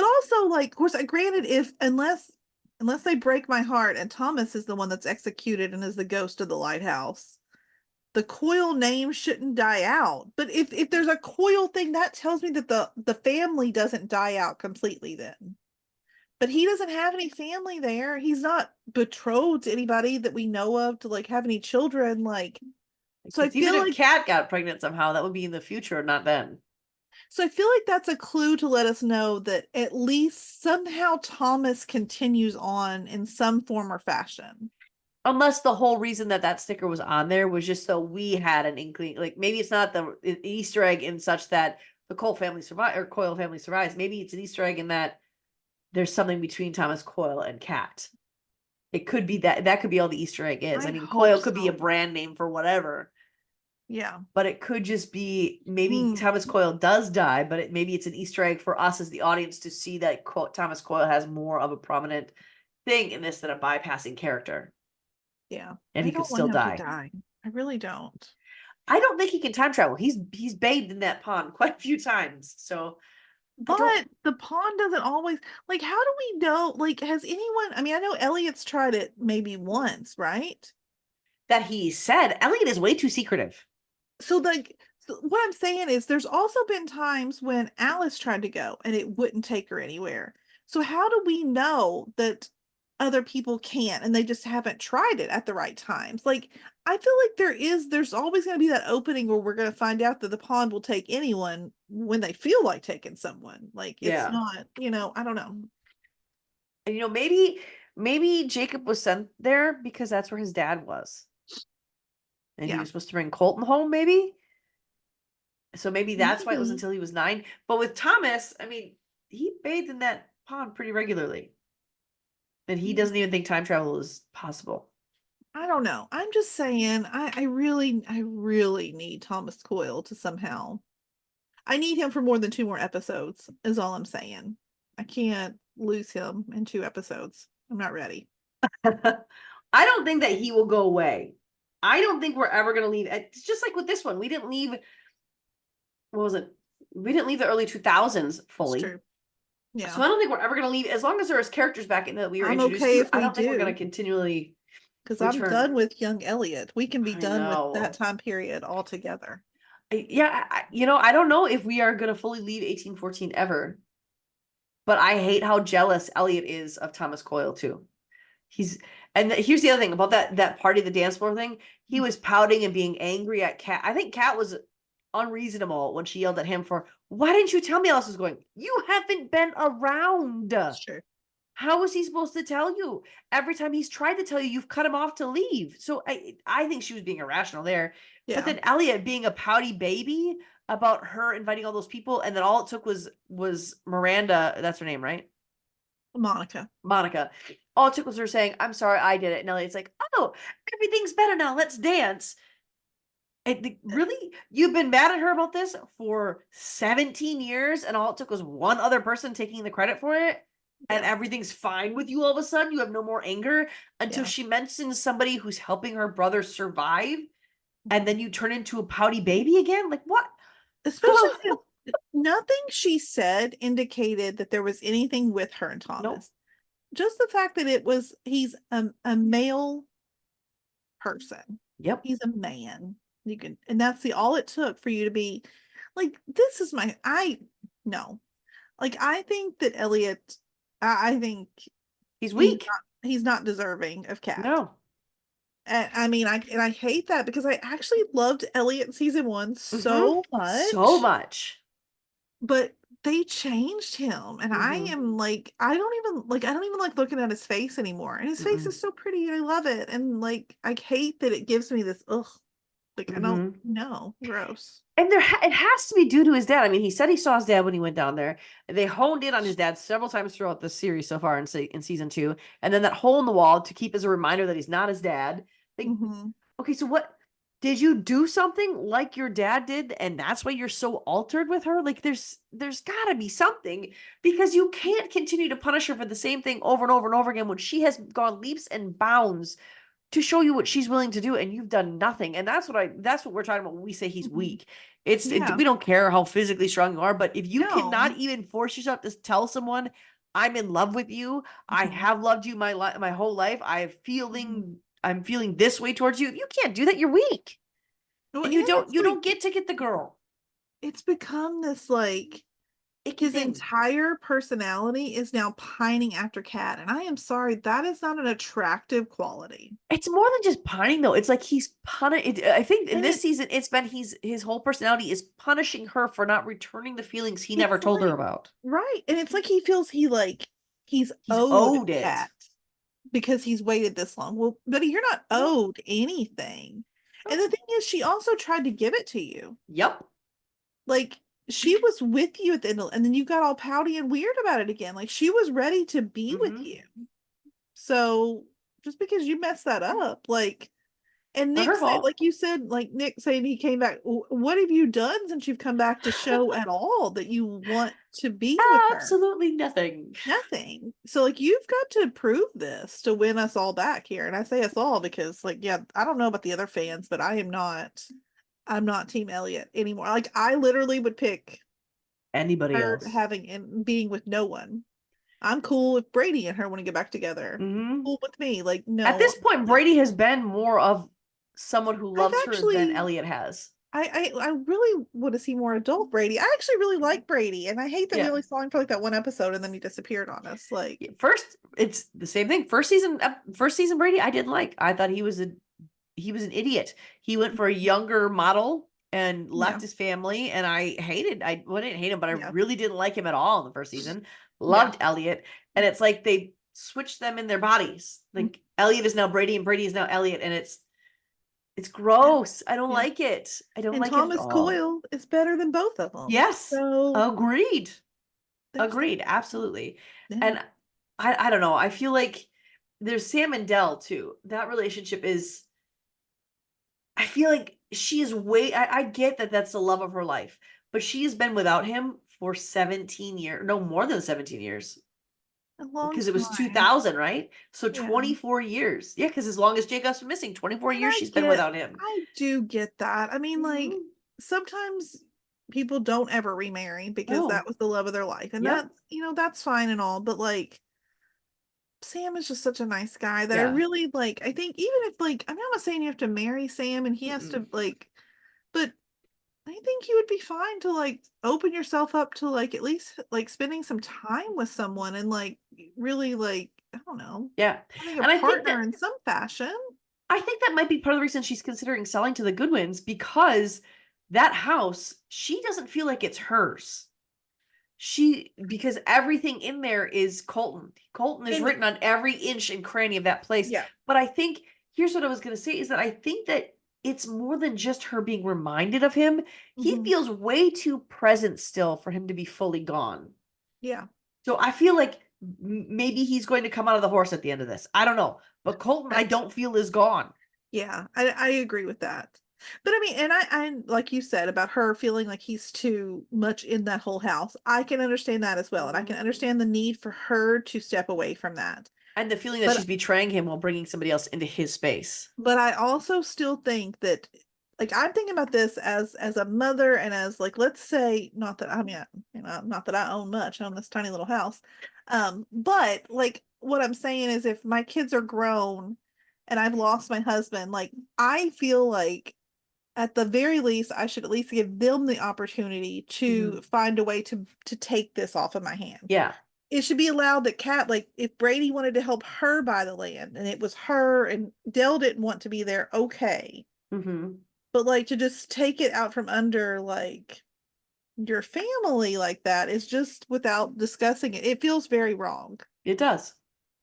also like, of course, granted, if unless they break my heart and Thomas is the one that's executed and is the ghost of the lighthouse, the Coyle name shouldn't die out. But if there's a Coyle thing, that tells me that the family doesn't die out completely then. But he doesn't have any family there. He's not betrothed to anybody that we know of to like have any children. Like, so I Because even feel if like Kat got pregnant somehow, that would be in the future, not then. so I feel like that's a clue to let us know that at least somehow Thomas continues on in some form or fashion. Unless the whole reason that that sticker was on there was just so we had an inkling. Like maybe it's not the Easter egg in such that the Cole family survive or Coyle family survives. Maybe it's an Easter egg in that there's something between Thomas Coyle and Kat. It could be that could be all the Easter egg is. I I mean, hope Coyle could be a so. brand name for whatever, Yeah. but it could just be maybe Hmm. Thomas Coyle does die, but maybe it's an Easter egg for us as the audience to see that Thomas Coyle has more of a prominent thing in this than a bypassing character, Yeah. and I he could don't want still him to die. die. I really don't. I don't think he can time travel. He's bathed in that pond quite a few times, so I don't But the pond doesn't always like how do we know? Like, has anyone I mean, I know Elliott's tried it maybe once, right? that he said Elliott is way too secretive. So like what I'm saying is there's also been times when Alice tried to go and it wouldn't take her anywhere. So how do we know that other people can't and they just haven't tried it at the right times? Like I feel like there's always going to be that opening where we're going to find out that the pond will take anyone when they feel like taking someone. Like it's Yeah. not, I don't know. And maybe Jacob was sent there because that's where his dad was. And he Yeah. was supposed to bring Colton home, maybe. So maybe that's why it was Maybe. until he was 9. But with Thomas, I mean, he bathed in that pond pretty regularly. And he doesn't even think time travel is possible. I don't know. I'm just saying I really need Thomas Coyle to somehow I need him for more than two more episodes, is all I'm saying. I can't lose him in two episodes. I'm not ready. I don't think that he will go away. I don't think we're ever going to leave. It's just like with this one. We didn't leave, what was it? We didn't leave the early 2000s It's fully. true. Yeah. So I don't think we're ever going to leave. As long as there is characters back in that we were I'm introduced okay to, if I we don't think we're going do. to continually Because I'm Return. done with young Elliot. We can be I done with that know. time period altogether. Yeah, I don't know if we are gonna fully leave 1814 ever, but I hate how jealous Elliot is of Thomas Coyle too. He's here's the other thing about that party, the dance floor thing. He was pouting and being angry at Kat. I think Kat was unreasonable when she yelled at him for, why didn't you tell me Alice was going? You haven't been around. Sure. How was he supposed to tell you? Every time he's tried to tell you, you've cut him off to leave. So I think she was being irrational there. But Yeah. then Elliot being a pouty baby about her inviting all those people, and then all it took was Miranda, that's her name, right? Monica. Monica. All it took was her saying, I'm sorry, I did it. And Elliot's like, oh, everything's better now. Let's dance. And really? You've been mad at her about this for 17 years, and all it took was one other person taking the credit for it, and Yeah. everything's fine with you all of a sudden? You have no more anger until Yeah. she mentions somebody who's helping her brother survive, and then you turn into a pouty baby again? Like, what? Especially since nothing she said indicated that there was anything with her and Nope. Thomas. Just the fact that he's a male person. Yep. He's a man. You can, and that's all it took for you to be like, this is my, no. Like, I think that Elliot, I think He's weak. he's not deserving of Kat. No. And I mean, I hate that because I actually loved Elliot in season 1 so much. So much. But they changed him, and I am like, I don't even like looking at his face anymore. And his face is so pretty, and I love it. And like, I hate that it gives me this ugh. Like, I don't know, gross. And it has to be due to his dad. I mean, he said he saw his dad when he went down there. They honed in on his dad several times throughout the series so far in season 2. And then that hole in the wall to keep as a reminder that he's not his dad. Like, okay, so what did you do something like your dad did, and that's why you're so altered with her? Like, there's gotta be something, because you can't continue to punish her for the same thing over and over and over again when she has gone leaps and bounds to show you what she's willing to do, and you've done nothing. And that's what we're talking about when we say he's weak. We don't care how physically strong you are, but if you cannot even force yourself to tell someone, I'm in love with you, I have loved you my whole life, I'm feeling this way towards you. You can't do that. You're weak. Well, and you don't get to get the girl. It's become this like, his entire personality is now pining after Kat, and I am sorry, that is not an attractive quality. It's more than just pining, though. It's like he's I think in this season, it's been his whole personality is punishing her for not returning the feelings he never told her about. Right, and it's like he feels he's owed Kat because he's waited this long. Well, buddy, you're not owed anything. And the thing is, she also tried to give it to you. Yep. Like, she was with you at the end, and then you got all pouty and weird about it again. Like, she was ready to be with you. So just because you messed that up, like, and Nick said, like you said, like Nick saying he came back. What have you done since you've come back to show at all that you want to be with her? Absolutely nothing. Nothing. So like, you've got to prove this to win us all back here. And I say us all because, like, yeah, I don't know about the other fans, but I'm not Team Elliott anymore. Like, I literally would pick anybody else and being with no one. I'm cool if Brady and her want to get back together. Cool with me. Like, no. At this point, Brady has been more of someone who loves her than Elliott has. I really want to see more adult Brady. I actually really like Brady, and I hate that we only saw him for like that one episode and then he disappeared on us. Like, first, it's the same thing. First season Brady, I didn't like. I thought he was an idiot. He went for a younger model and left his family, and I didn't hate him, but I really didn't like him at all in the first season. Loved Elliott, and it's like they switched them in their bodies. Like, Elliott is now Brady and Brady is now Elliott, and it's gross. I don't like it. I don't like Thomas it at all. Coyle is better than both of them. Yes. So agreed. Absolutely. And I don't know. I feel like there's Sam and Dell too. That relationship is, I feel like she is I get that that's the love of her life, but she has been without him for 17 years. No, more than 17 years. Because it was 2000, right? So 24 years. Yeah, because as long as Jacob's been missing, 24 years she's been without him. I do get that. I mean, like, sometimes people don't ever remarry because that was the love of their life. And that's, that's fine and all. But like, Sam is just such a nice guy that I Yeah. really like. I think even if like, I'm not saying you have to marry Sam and he has Mm-mm. to like, but I think you would be fine to like open yourself up to like at least like spending some time with someone and like really like, I don't know, Yeah. having a And partner in some fashion. I think that might be part of the reason she's considering selling to the Goodwins, because that house, she doesn't feel like it's hers. Because everything in there is Colton. Colton is And written on every inch and cranny of that place. yeah. But I think here's what I was going to say is that I think that it's more than just her being reminded of him. He Mhm. feels way too present still for him to be fully gone. Yeah. So I feel like maybe he's going to come out of the horse at the end of this. I don't know. But Colton, I Right. don't feel is gone. Yeah, I agree with that. But I mean, and I like you said about her feeling like he's too much in that whole house. I can understand that as well. And I can Mhm. understand the need for her to step away from that. And the feeling that she's But betraying him while bringing somebody else into his space. but I also still think that like I'm thinking about this as a mother and as like let's say not that I mean not that I own much, I own this tiny little house. But like what I'm saying is if my kids are grown and I've lost my husband, like I feel like at the very least I should at least give them the opportunity to Mhm. find a way to take this off of my hands. Yeah. It should be allowed that Kat, like if Brady wanted to help her buy the land and it was her and Dell didn't want to be there, okay. Hmm. But like to just take it out from under like your family like that is just without discussing it. It feels very wrong. It does.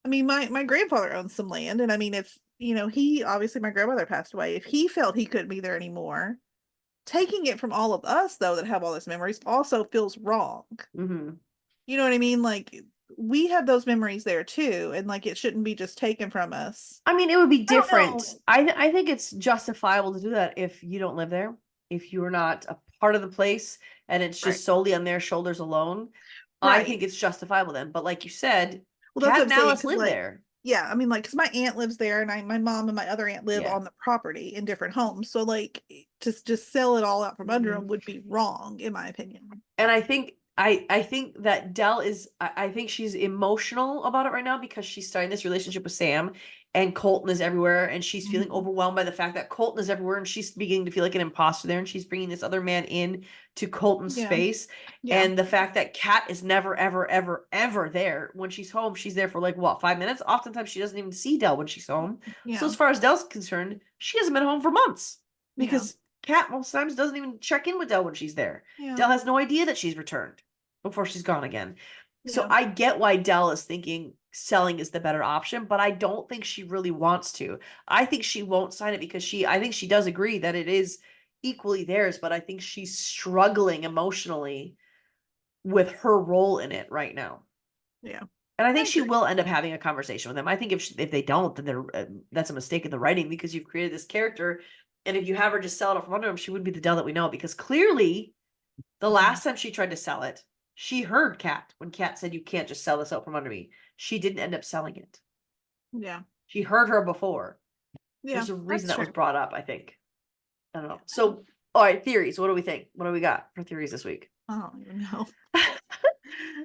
I mean, my grandfather owns some land, and I mean, if you know, he obviously my grandmother passed away. If he felt he couldn't be there anymore, taking it from all of us though that have all those memories also feels wrong. Hmm. You know what I mean? Like we have those memories there too, and like it shouldn't be just taken from us. I mean, it would be I don't different. know. I think it's justifiable to do that if you don't live there, if you're not a part of the place and it's Right. just solely on their shoulders alone. I think Right. it's justifiable then. But like you said, Well, that's Kat what I'm and saying. Alice Because live like, there. yeah, I mean, like, because my aunt lives there, and my mom and my other aunt live Yeah. on the property in different homes. So like, just sell it all out from under them Hmm. would be wrong, in my opinion. And I think that Dell is I think she's emotional about it right now because she's starting this relationship with Sam and Colton is everywhere and she's feeling Mhm. overwhelmed by the fact that Colton is everywhere and she's beginning to feel like an imposter there and she's bringing this other man in to Colton's Yeah. space Yeah. and the fact that Kat is never ever there. When she's home she's there for like what, 5 minutes. Oftentimes she doesn't even see Dell when she's home. So Yeah. as far as Dell's concerned, she hasn't been home for months Yeah. because Kat most times doesn't even check in with Dell when she's there. Yeah. Dell has no idea that she's returned before she's gone again. So Yeah. I get why Dell is thinking selling is the better option, but I don't think she really wants to. I think she won't sign it because I think she does agree that it is equally theirs, but I think she's struggling emotionally with her role in it right now. Yeah. And I I think she agree. will end up having a conversation with them. I think if they don't, then that's a mistake in the writing because you've created this character, and if you have her just sell it off from under him, she would be the Dell that we know because clearly the Mhm. last time she tried to sell it, she heard Kat when Kat said, "You can't just sell this out from under me." She didn't end up selling it. Yeah. She heard her before. Yeah. There's a reason That's that was true. brought up, I think. I don't know. So, all right, theories. What do we think? What do we got for theories this week? I don't even know.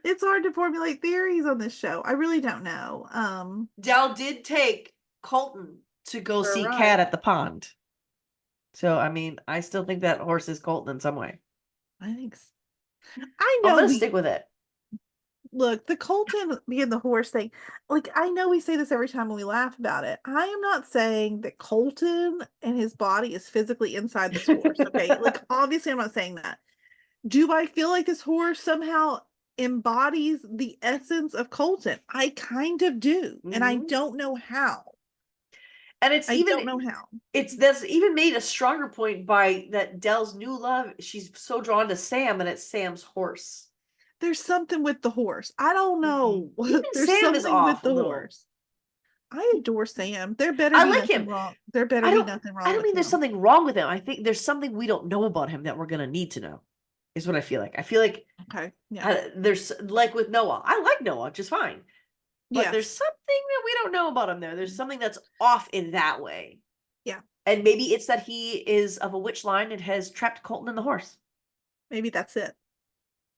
It's hard to formulate theories on this show. I really don't know. Dell did take Colton to go For a see ride. Kat at the pond. So, I mean, I still think that horse is Colton in some way. I think I I'm know gonna we stick with it. look, the Colton being the horse thing, like I know we say this every time when we laugh about it. I am not saying that Colton and his body is physically inside this horse. Okay. Like obviously I'm not saying that. Do I feel like this horse somehow embodies the essence of Colton? I kind of do. And I Mhm. don't know how. And it's I even don't know how. it's that's even made a stronger point by that Dell's new love. She's so drawn to Sam, and it's Sam's horse. There's something with the horse. I don't Mhm. know. Even There's Sam is something with off a the little. horse. I adore Sam. There better I be like nothing him. wrong. There better I be don't. nothing I wrong don't with mean there's him. something wrong with him. I think there's something we don't know about him that we're gonna need to know. Is what I feel like. I feel like Okay. Yeah. there's like with Noah. I like Noah just fine, but there's Yes. something that we don't know about him there. There's something that's off in that way, Yeah. and maybe it's that he is of a witch line and has trapped Colton in the horse. Maybe that's it.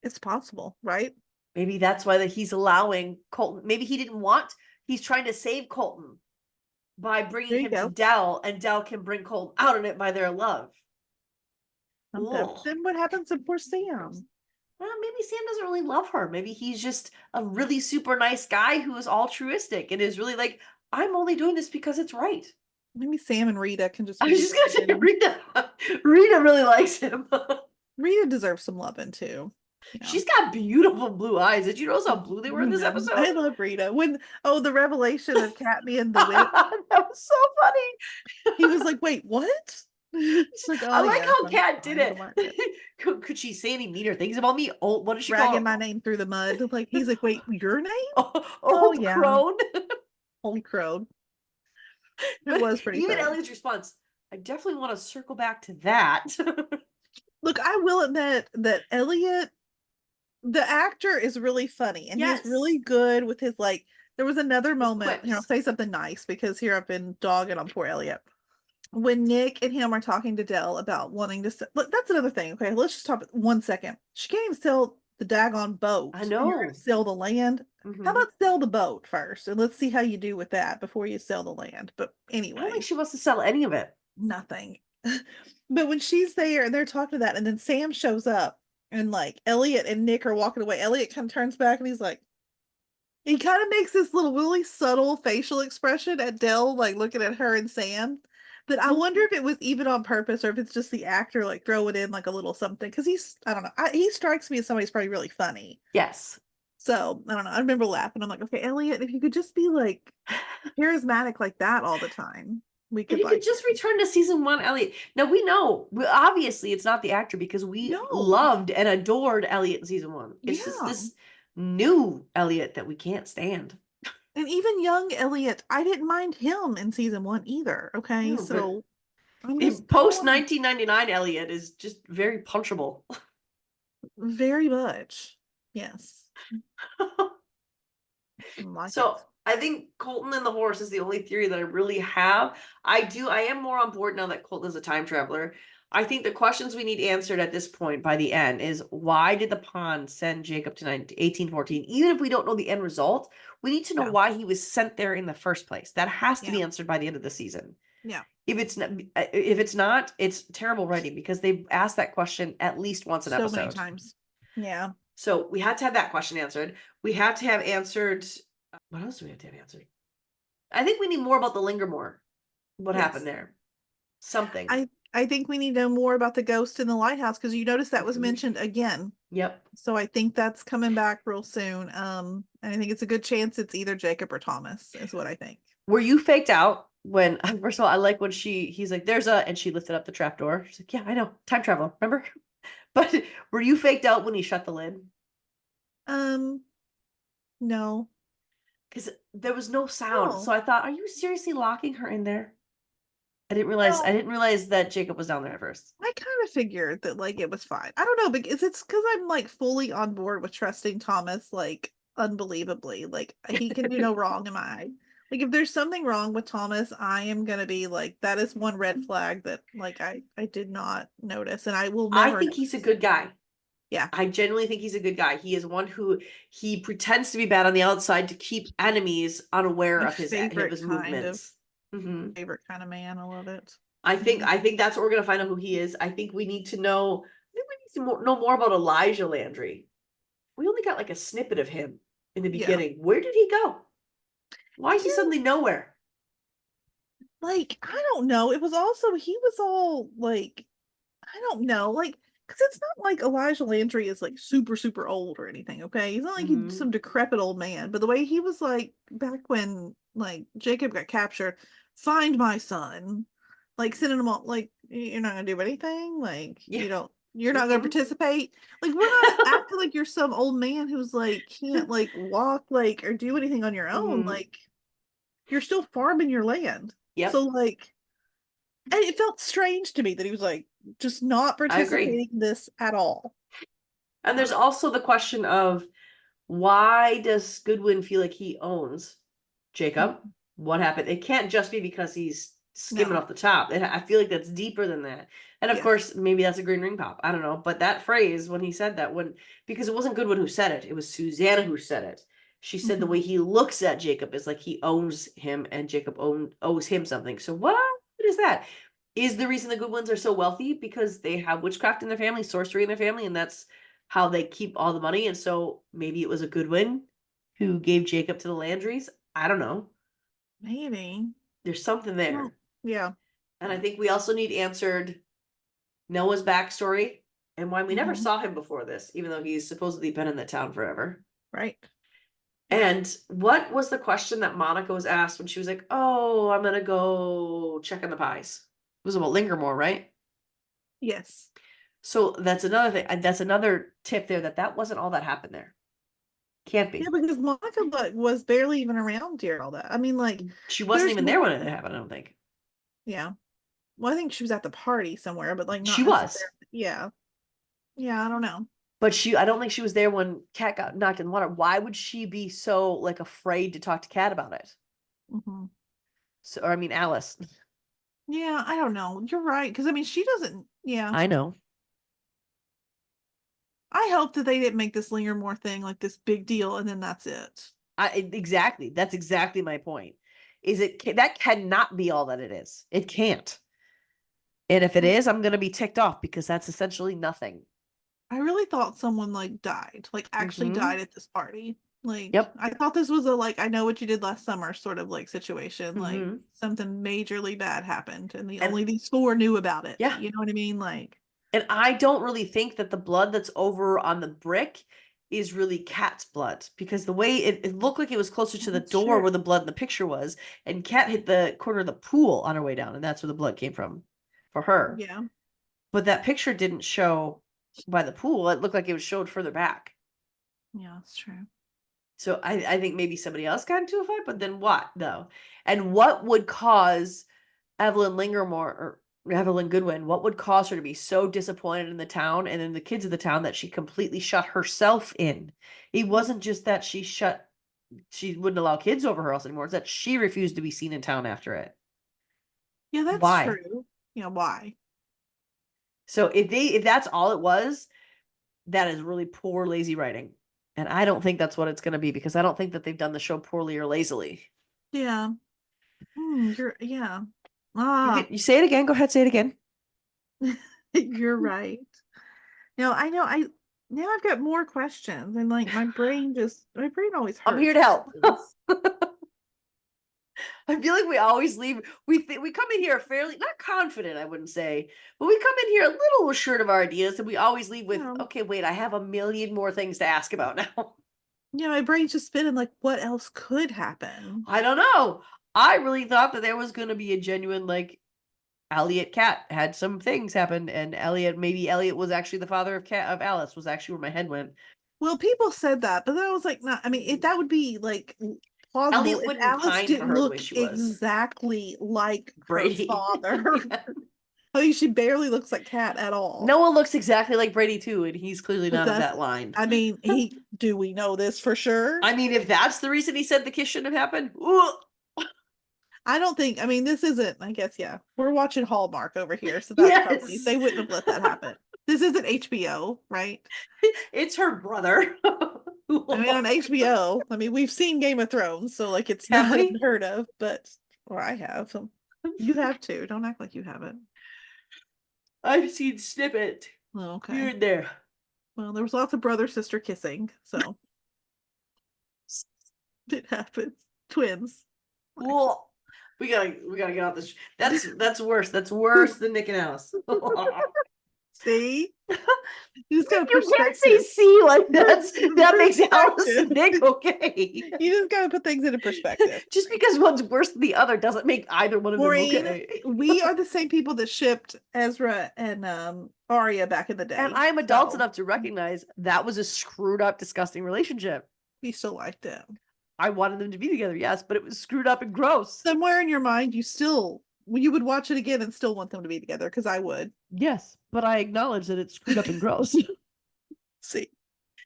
It's possible, right? Maybe that's why that he's allowing Colton. Maybe he didn't want he's trying to save Colton by There bringing you him to go. Dell, and Dell can bring Colton out of it by their love. Then what happens to poor Sam? Well, maybe Sam doesn't really love her. Maybe he's just a really super nice guy who is altruistic and is really like, I'm only doing this because it's right. Maybe Sam and Rita can just I be was just gonna say together. Rita. Rita really likes him. Rita deserves some loving too. Yeah. She's got beautiful blue eyes. Did you notice how blue they were in this Yeah, episode? I love Rita. The revelation of Cat being the witch. That was so funny. He was like, wait, what? It's like, I oh like yeah, how Kat did it. it. Could she say any meaner things about me? Oh, what does she Dragging call my it? name through the mud. Like he's like, wait, your name? Oh, Oh old yeah, crone. Old Crow. It But was pretty even funny. Elliott's response, I definitely want to circle back to that. Look, I will admit that Elliott, the actor, is really funny, and Yes. he's really good with his like. There was another His moment. I'll quips. say something nice because here I've been dogging on poor Elliott. When Nick and him are talking to Dell about wanting to look, that's another thing. Okay, let's just talk 1 second. She can't even sell the daggone boat. I And you're know. gonna sell the land. How about sell the boat first, and let's see how you do with that before you sell the land. But I don't anyway, think she wants to sell any of it. nothing. But when she's there and they're talking to that, and then Sam shows up, and like Elliot and Nick are walking away, Elliot kind of turns back and he's like, he kind of makes this little really subtle facial expression at Dell, like looking at her and Sam. That I wonder if it was even on purpose or if it's just the actor like throwing in like a little something, because I don't know, he strikes me as somebody who's probably really funny. Yes. So I don't know. I remember laughing. I'm like, okay, Elliot, if you could just be like charismatic like that all the time, we If could you could like just return to season 1, Elliott. Now we know, obviously, it's not the actor because we No. loved and adored Elliott in season 1. It's just Yeah. this new Elliott that we can't stand. And even young Elliot, I didn't mind him in season 1 either. Okay, No, so I'm but just post 1999 Elliott is just very punchable. very much. Yes. Like So it. I think Colton and the horse is the only theory that I really have. I am more on board now that Colton is a time traveler. I think the questions we need answered at this point by the end is, why did the pawn send Jacob to 1814? Even if we don't know the end result, we need to know why he was sent there in the first place. That has to be answered by the end of the season. Yeah. If it's not, it's terrible writing, because they've asked that question at least once an episode. So many times. Yeah. So we had to have that question answered. We had to have answered. What else do we have to have answered? I think we need more about the Lingermore. What happened there? Something. I think we need to know more about the ghost in the lighthouse, because you noticed that was mentioned again. Yep. So I think that's coming back real soon. And I think it's a good chance it's either Jacob or Thomas, is what I think. Were you faked out when, first of all, I like when he's like, and she lifted up the trap door. She's like, yeah, I know. Time travel, remember? But were you faked out when he shut the lid? No. Because there was no sound. No. So I thought, are you seriously locking her in there? I didn't realize that Jacob was down there at first. I kind of figured that like it was fine. I don't know, because it's because I'm like fully on board with trusting Thomas, like unbelievably. Like he can do no wrong in my eye. Like if there's something wrong with Thomas, I am gonna be like, that is one red flag that like I did not notice, and I will never. I think he's a good guy. Yeah. I genuinely think he's a good guy. He is one who he pretends to be bad on the outside to keep enemies unaware of his movements. Favorite kind of man. I love it. I think that's what we're gonna find out who he is. I think we need to know. I think we need to know more about Elijah Landry. We only got like a snippet of him in the beginning. Where did he go? Why is he suddenly nowhere? Like, I don't know. It was also, he was all like, I don't know, like, because it's not like Elijah Landry is like super, super old or anything, okay? He's not like he's some decrepit old man, but the way he was like back when like Jacob got captured, find my son, like sending him all, like, you're not gonna do anything, like you're not gonna participate, like we're not acting like you're some old man who's like can't like walk like or do anything on your own, like you're still farming your land. So like, and it felt strange to me that he was like just not participating in this at all. And there's also the question of, why does Goodwin feel like he owns Jacob? What happened? It can't just be because he's skimming off the top. I feel like that's deeper than that. And of course, maybe that's a green ring pop. I don't know. But that phrase, when he said that, because it wasn't Goodwin who said it, it was Susanna who said it. She said the way he looks at Jacob is like he owns him and Jacob owes him something. So what is that? Is the reason the Goodwins are so wealthy because they have witchcraft in their family, sorcery in their family, and that's how they keep all the money? And so maybe it was a Goodwin who gave Jacob to the Landrys. I don't know. Maybe. There's something there. Well, yeah. And I think we also need answered Noah's backstory and why we never saw him before this, even though he's supposedly been in the town forever. Right. And what was the question that Monica was asked when she was like, "Oh, I'm gonna go check on the pies"? It was about Lingermore, right? Yes. So that's another thing. And that's another tip there that wasn't all that happened there. Can't be. Yeah, because Monica was barely even around during all that. I mean, like, She wasn't there's even there when more- it happened, I don't think. Yeah. Well, I think she was at the party somewhere, but like not She was. necessarily. Yeah. Yeah, I don't know. But I don't think she was there when Kat got knocked in the water. Why would she be so like afraid to talk to Kat about it? Mm-hmm. So, or I mean, Alice. Yeah, I don't know. You're right. Because I mean, she doesn't. Yeah. I know. I hope that they didn't make this Lingermore thing like this big deal, and then that's it. Exactly. That's exactly my point. That cannot be all that it is. It can't. And if it is, I'm gonna be ticked off because that's essentially nothing. I really thought someone like died, like actually died at this party. Like, Yep. I thought this was a like I know what you did last summer sort of like situation. Like something majorly bad happened, and only these four knew about it. Yeah. You know what I mean? Like, and I don't really think that the blood that's over on the brick is really Kat's blood because the way it looked like it was closer to the door where the blood in the picture was, and Kat hit the corner of the pool on her way down, and that's where the blood came from for her. Yeah. But that picture didn't show by the pool. It looked like it was showed further back. Yeah, that's true. So I think maybe somebody else got into a fight, but then what though? And what would cause Evelyn Lingermore or Evelyn Goodwin, what would cause her to be so disappointed in the town and in the kids of the town that she completely shut herself in? It wasn't just that she wouldn't allow kids over her house anymore. It's that she refused to be seen in town after it. Yeah, that's Why? true. Yeah, why? So if that's all it was, that is really poor, lazy writing. And I don't think that's what it's going to be because I don't think that they've done the show poorly or lazily. Yeah. Yeah. You say it again. Go ahead, say it again. You're right. No, I know. Now I've got more questions, and like my brain always hurts. I'm here to help. I feel like we always leave. We come in here fairly not confident, I wouldn't say, but we come in here a little assured of our ideas, and we always leave with, okay, wait, I have a million more things to ask about now. Yeah, my brain's just spinning like, what else could happen? I don't know. I really thought that there was going to be a genuine like Elliott Cat had some things happen, and maybe Elliott was actually the father of Alice was actually where my head went. Well, people said that, but then I was like, no, I mean, that would be like plausible. Elliott wouldn't Alice pine didn't for her the look way she was. exactly like Brady. her father. Yeah. I mean, she barely looks like Cat at all. Noah looks exactly like Brady too, and he's clearly not of that line. I mean, do we know this for sure? I mean, if that's the reason he said the kiss shouldn't have happened, I don't think. I mean, this isn't. I guess we're watching Hallmark over here, so that's probably they wouldn't have let that happen. This isn't HBO, right? It's her brother. I mean, on HBO. I mean, we've seen Game of Thrones, so like it's not unheard of. But or I have. So you have too. Don't act like you haven't. I've seen snippet. Oh, okay. Here and there. Well, there was lots of brother sister kissing, so it happens. Twins. Cool. We gotta get off this. That's worse. That's worse than Nick and Alice. See, you just gotta. You can't say "see" like that makes Alice and Nick okay. You just gotta put things into perspective. Just because one's worse than the other doesn't make either one of them okay. We are the same people that shipped Ezra and Arya back in the day, and I'm adult enough to recognize that was a screwed up, disgusting relationship. You still liked them. I wanted them to be together, yes, but it was screwed up and gross. Somewhere in your mind, you would watch it again and still want them to be together, because I would. Yes, but I acknowledge that it's screwed up and gross. See,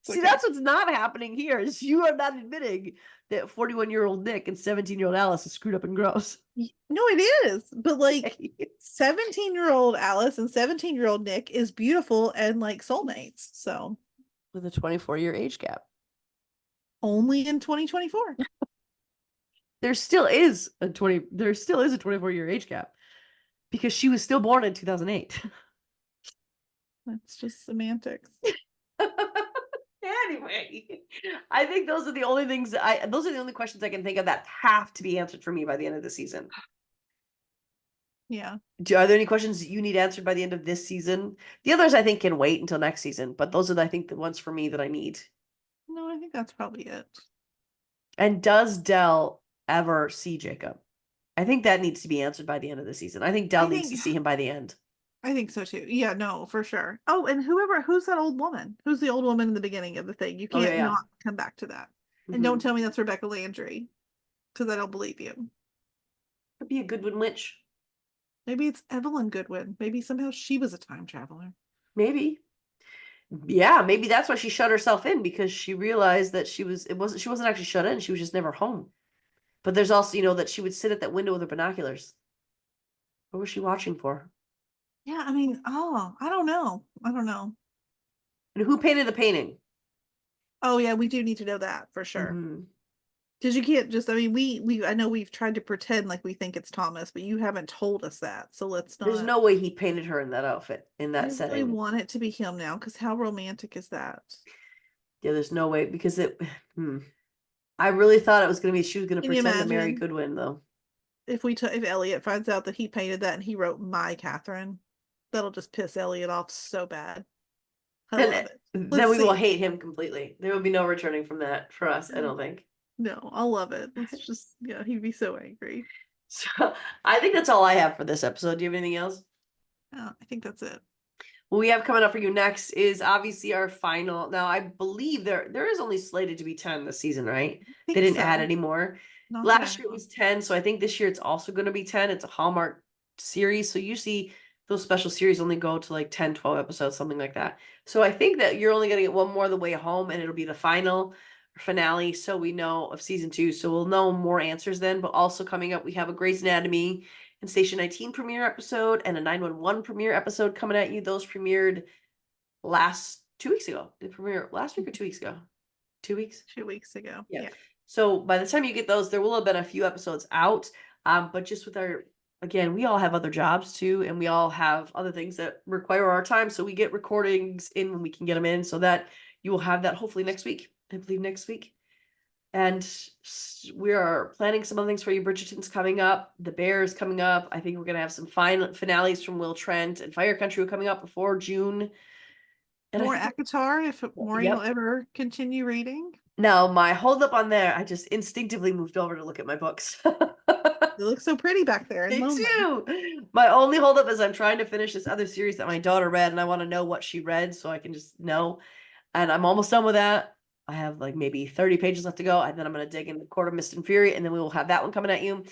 that's what's not happening here, is you are not admitting that 41-year-old Nick and 17-year-old Alice is screwed up and gross. No, it is. But like 17-year-old Alice and 17-year-old Nick is beautiful and like soulmates. So with a 24-year age gap. Only in 2024. There still is a 24-year age gap because she was still born in 2008. That's just semantics. Anyway, I think those are the only questions I can think of that have to be answered for me by the end of the season. Yeah. Are there any questions you need answered by the end of this season? The others I think can wait until next season, but those are, I think, the ones for me that I need. No, I think that's probably it. And does Dell ever see Jacob? I think that needs to be answered by the end of the season. I think Dell needs to see him by the end. I think so too. Yeah, no, for sure. Oh, and who's that old woman? Who's the old woman in the beginning of the thing? You can't not come back to that. And don't tell me that's Rebecca Landry, because I don't believe you. Could be a Goodwin witch. Maybe it's Evelyn Goodwin. Maybe somehow she was a time traveler. Maybe. Yeah, maybe that's why she shut herself in, because she realized that she wasn't actually shut in, she was just never home. But there's also, that she would sit at that window with her binoculars. What was she watching for? Yeah, I mean, I don't know. And who painted the painting? Oh yeah, we do need to know that for sure. Because you can't just, I mean, I know we've tried to pretend like we think it's Thomas, but you haven't told us that. So let's not. There's no way he painted her in that outfit, in that setting. I really want it to be him now, because how romantic is that? Yeah, there's no way, because I really thought it was going to be, she was going to pretend to marry Goodwin, though. If Elliott finds out that he painted that and he wrote "My Catherine," that'll just piss Elliott off so bad. I love it. Then we will hate him completely. There will be no returning from that for us, I don't think. No, I'll love it. It's just, yeah, he'd be so angry. So I think that's all I have for this episode. Do you have anything else? I think that's it. What we have coming up for you next is obviously our final. Now, I believe there is only slated to be 10 this season, right? They didn't add any more. Last year it was 10, so I think this year it's also going to be 10. It's a Hallmark series, so usually those special series only go to like 10, 12 episodes, something like that. So I think that you're only going to get one more The Way Home, and it'll be the finale, so we know, of season 2. So we'll know more answers then. But also coming up, we have a Grey's Anatomy and Station 19 premiere episode and a 911 premiere episode coming at you. Those premiered 2 weeks ago. They premiered last week or 2 weeks ago? 2 weeks? 2 weeks ago. Yeah. So by the time you get those, there will have been a few episodes out. But just with again, we all have other jobs too, and we all have other things that require our time. So we get recordings in when we can get them in, so that you will have that hopefully next week. I believe next week. And we are planning some other things for you. Bridgerton's coming up. The Bear's coming up. I think we're going to have some finales from Will Trent and Fire Country coming up before June. And more ACOTAR, if Maureen will ever continue reading. No, my holdup on there, I just instinctively moved over to look at my books. They look so pretty back there. They do. My only holdup is I'm trying to finish this other series that my daughter read, and I want to know what she read so I can just know. And I'm almost done with that. I have like maybe 30 pages left to go, and then I'm going to dig into Court of Mist and Fury, and then we will have that one coming at you.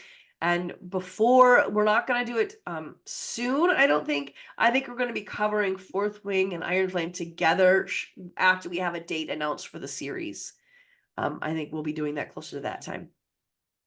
And we're not going to do it soon, I don't think. I think we're going to be covering Fourth Wing and Iron Flame together after we have a date announced for the series. I think we'll be doing that closer to that time.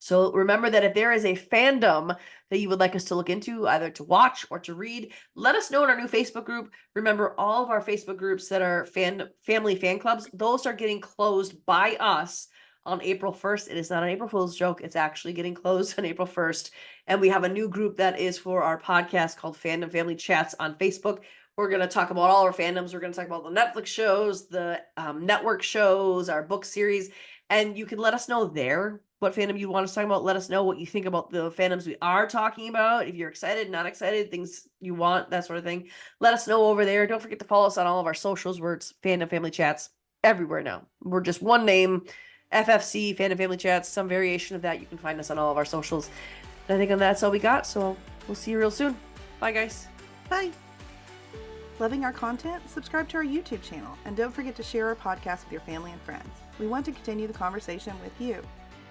So remember that if there is a fandom that you would like us to look into, either to watch or to read, let us know in our new Facebook group. Remember, all of our Facebook groups that are family fan clubs, those are getting closed by us on April 1st. It is not an April Fool's joke. It's actually getting closed on April 1st. And we have a new group that is for our podcast called Fandom Family Chats on Facebook. We're going to talk about all our fandoms. We're going to talk about the Netflix shows, the network shows, our book series. And you can let us know there what fandom you want us to talk about. Let us know what you think about the fandoms we are talking about. If you're excited, not excited, things you want, that sort of thing. Let us know over there. Don't forget to follow us on all of our socials where it's Fandom Family Chats everywhere now. We're just one name, FFC, Fandom Family Chats, some variation of that. You can find us on all of our socials. And I think that's all we got. So we'll see you real soon. Bye, guys. Bye. Loving our content? Subscribe to our YouTube channel, and don't forget to share our podcast with your family and friends. We want to continue the conversation with you.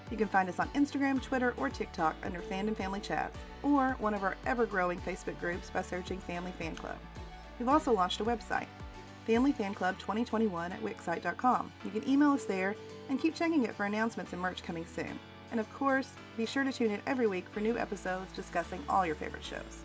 You can find us on Instagram, Twitter, or TikTok under Fandom Family Chats, or one of our ever-growing Facebook groups by searching Family Fan Club. We've also launched a website, Family Fan Club 2021 at wixsite.com. You can email us there and keep checking it for announcements and merch coming soon. And of course, be sure to tune in every week for new episodes discussing all your favorite shows.